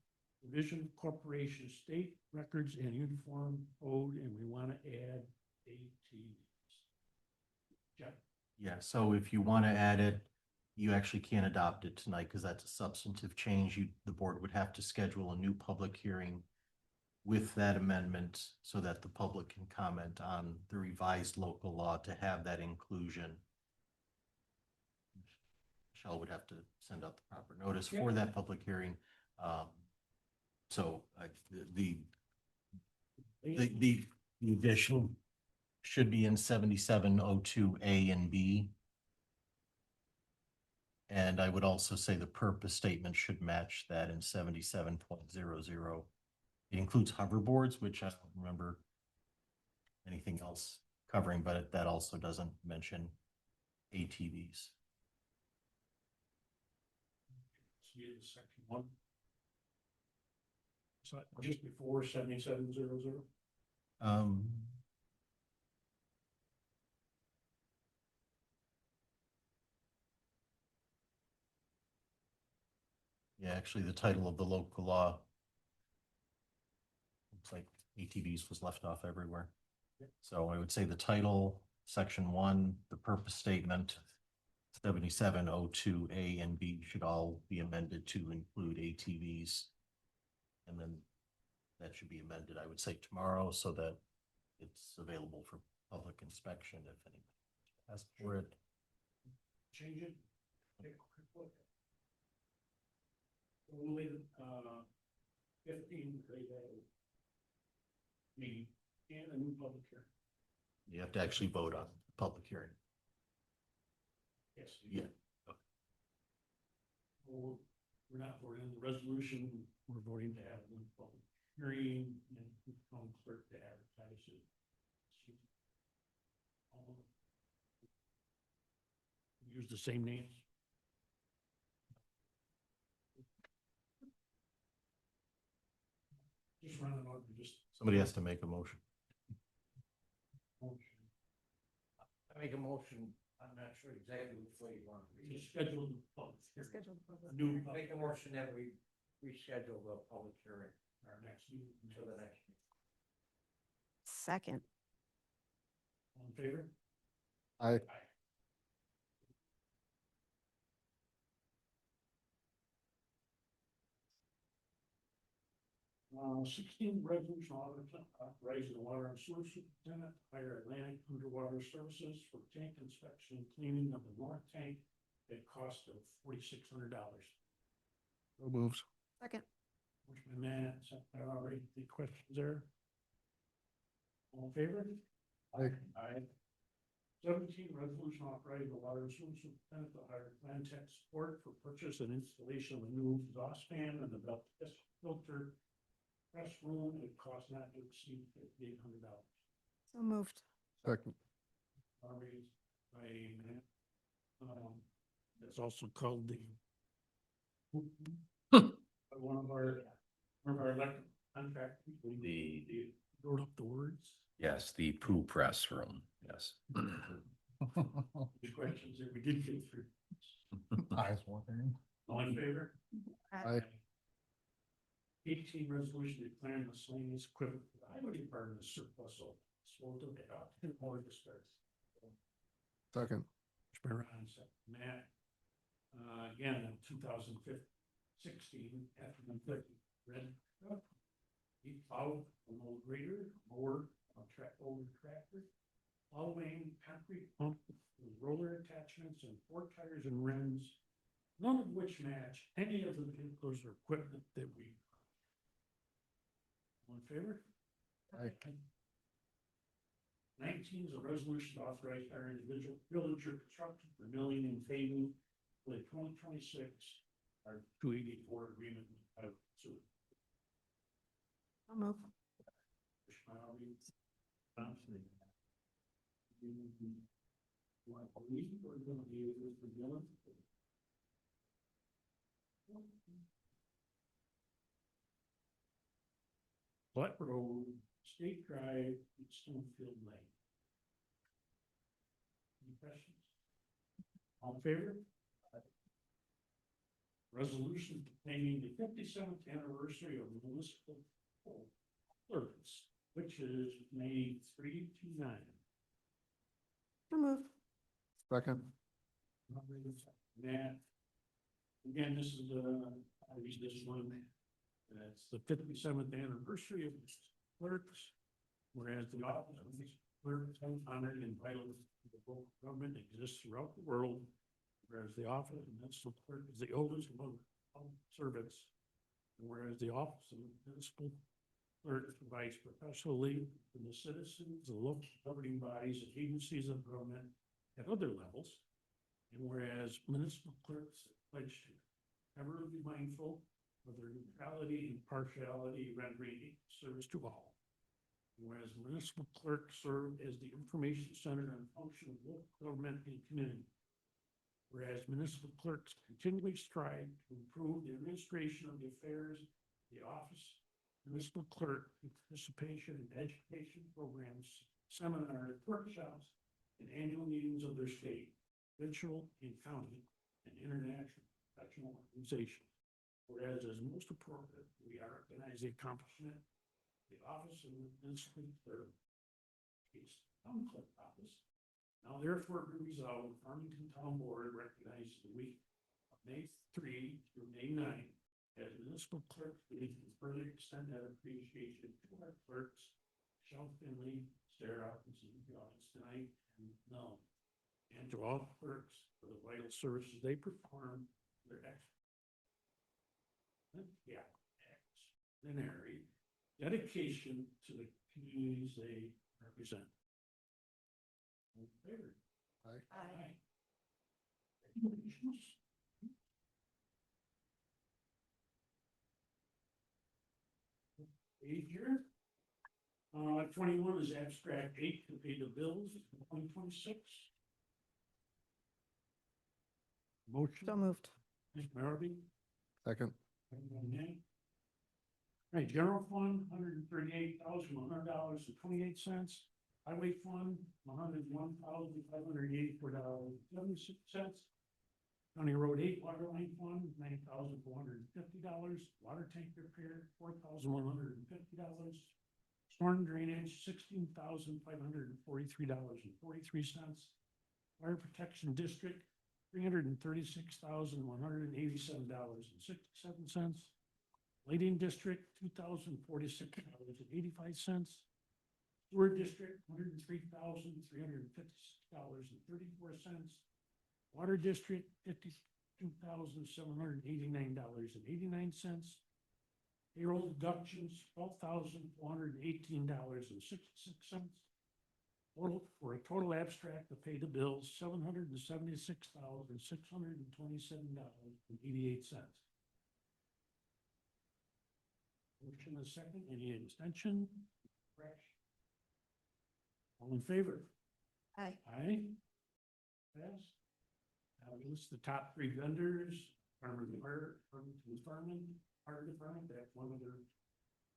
Division of Corporation, State Records and Uniform Code, and we want to add ATVs. Jeff? Yeah, so if you want to add it, you actually can't adopt it tonight because that's a substantive change. The board would have to schedule a new public hearing with that amendment so that the public can comment on the revised local law to have that inclusion. Michelle would have to send out the proper notice for that public hearing. The addition should be in 7702A and B. And I would also say the purpose statement should match that in 77.00. It includes hoverboards, which I don't remember anything else covering, but that also doesn't mention ATVs. See it in section 1. So just before 7700. Um, yeah, actually, the title of the local law looks like ATVs was left off everywhere. So I would say the title, section 1, the purpose statement, 7702A and B should all be amended to include ATVs. And then that should be amended, I would say tomorrow, so that it's available for public inspection if anybody asks for it. Change it. Take a quick look. Only 15 they have. Meeting and a new public hearing. You have to actually vote on the public hearing. Yes. Yeah. Well, we're not voting on the resolution, we're voting to have a new public hearing and the town clerk to advertise it. Use the same names. Just run it out, just. Somebody has to make a motion. I make a motion, I'm not sure exactly which way you want to read Just schedule the public hearing. Schedule the public A new it. Make a motion that we reschedule the public hearing our next meeting. until the next meeting. Second. All in favor? Aye. Sixteen resolution authorizing the water and sewer superintendent to hire Atlantic Underwater Services for tank inspection and cleaning of the north tank at cost of $4,600. So moves. Second. Motion by Matt, second by Laurie. Any questions there? All in favor? Aye. Aye. 17, resolution authorizing the water and sewer superintendent to hire Plan Tech support for purchase and installation of a new exhaust fan and the belt filter press room at cost not to exceed $5,800. So moved. Second. Raised by Matt. That's also called the by one of our electric contract people. The- He wrote up the words. Yes, the poo press room, yes. The questions that we did get through. Eyes watering. All in favor? Aye. 18, resolution declaring miscellaneous equipment for the highway department as surplus. So to adopt more discuss. Second. Matt. Again, in 2016, after the red truck, he plowed an old grader, mower, old tractor, plowing, concrete pump with roller attachments and 4 tires and rims, none of which match any of the vehicles or equipment that we. All in favor? Aye. 19 is a resolution to authorize our individual villager construction for milling and paving for the 2026, our 284 agreement. So. I'll move. Black Road, State Drive, and Stonefield Lane. Any questions? All in favor? Resolution containing the 57th anniversary of municipal service, which is May 329. So moved. Second. Matt. Again, this is I read this one. It's the 57th anniversary of clerks, whereas the office of these clerks honored and vital to the local government exists throughout the world, whereas the office of municipal clerk is the oldest among all servants, and whereas the office of municipal clerk provides professional lead to the citizens, the local governing bodies, and agencies of government at other levels. And whereas municipal clerks pledge to ever be mindful of their neutrality and impartiality, rendering service to all. And whereas municipal clerks serve as the information center and function of local government and community. Whereas municipal clerks continually strive to improve the administration of the affairs of the office, municipal clerk participation in education programs, seminars, workshops, and annual meetings of their state, provincial and county, and international professional organizations. Whereas as most appropriate, we are recognize the accomplishment of the office of the municipal clerk, case town clerk office. Now therefore be resolved, the Farmington Town Board recognizes the week of May 3 through May 9 as municipal clerk week and further extend that appreciation to our clerks, Michelle Finley, Sarah, and the audience tonight, and no, and to all clerks for the vital services they perform, their extraordinary dedication to the communities they represent. All in favor? Aye. Congratulations. Here. 21 is abstract 8 to pay the bills for 2026. Motion. So moved. Ms. Marby. Second. Right, general fund, $138,100.28. Highway fund, $101,584.76. County Road 8 water line fund, $9,450. Water tank repair, $4,150. Storm drainage, $16,543.43. Fire protection district, $336,187.67. Lighting district, $2,046.85. Sewer district, $103,356.34. Water district, $52,789.89. Payroll deductions, $12,418.66. Total, for a total abstract to pay the bills, $776,627.88. Motion is second. Any extension? All in favor? Aye. Aye. Pass. Now we list the top 3 vendors, Farmington Fire Department, that's one of their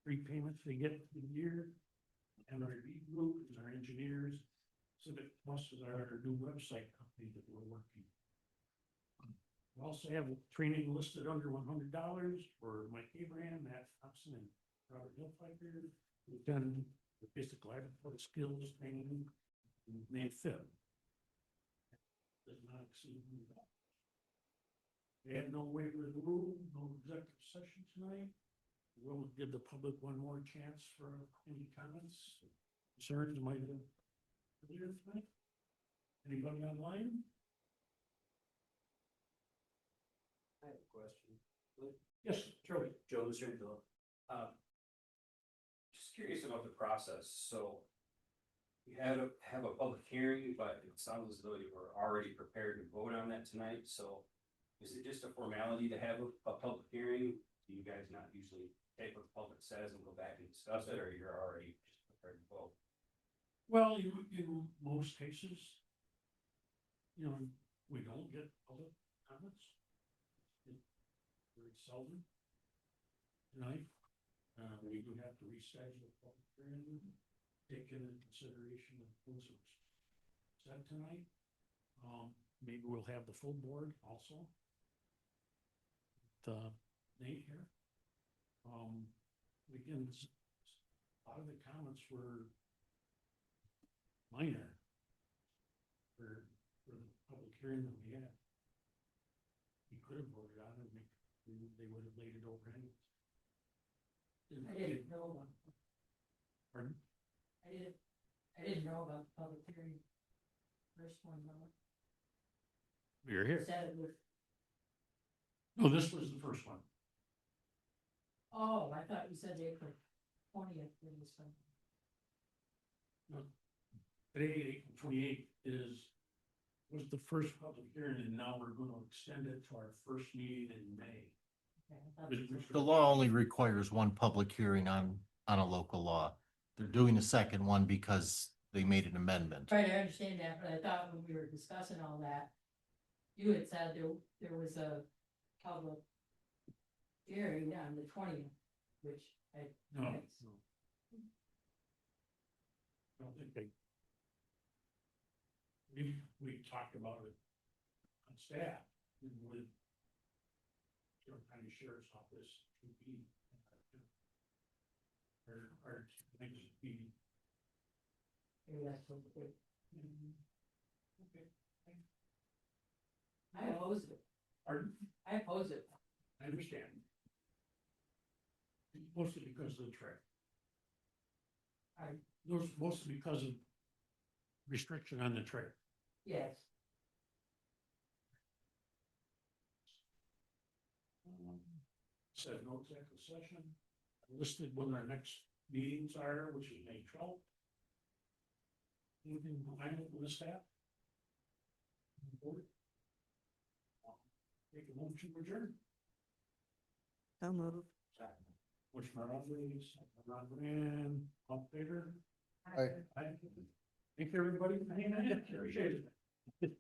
3 payments they get for the year. MRB Group is our engineers. Civic Plus is our new website company that we're working. We also have training listed under $100 for Mike Abraham, Matt Thompson, and Robert Hillfiker. We've done the basic laboratory skills training in May 5th. Does not exceed $100. We have no waiver of the rule, no executive session tonight. We'll give the public one more chance for any comments, concerns, might have earlier tonight. Anybody online? I have a question. Yes, Charlie. Joe, Mr. Philip. Just curious about the process. So we have a public hearing, but it sounds as though you were already prepared to vote on that tonight. So is it just a formality to have a public hearing? Do you guys not usually take what the public says and go back and discuss it, or you're already just prepared to vote? Well, in most cases, we don't get public comments. Very seldom. Tonight, we do have to reschedule the public hearing, take into consideration of those said tonight. Maybe we'll have the full board also. Nate here. Again, a lot of the comments were minor for the public hearing that we had. We could have voted on it, they would have laid it over anyways. I didn't know about. Pardon? I didn't know about the public hearing. First one, though. You're here. Said it was. No, this was the first one. Oh, I thought you said April 20th for this one. No. Today, April 28th is was the first public hearing, and now we're gonna extend it to our first meeting in May. The law only requires one public hearing on a local law. They're doing a second one because they made an amendment. Right, I understand that, but I thought when we were discussing all that, you had said there was a public hearing on the 20th, which I. No. I don't think they. We talked about it on staff and with. County Sheriff's Office to be. Or things to be. Maybe that's what it. Okay. I oppose it. Pardon? I oppose it. I understand. Mostly because of the trail. Those mostly because of restriction on the trail. Yes. Said no executive session. Listed when our next meetings are, which is May 12th. Anything behind it with the staff? Take a motion to adjourn. So move. Which Rodriguez, Rodriguez, all in favor? Aye. Thank you, everybody. Appreciate it.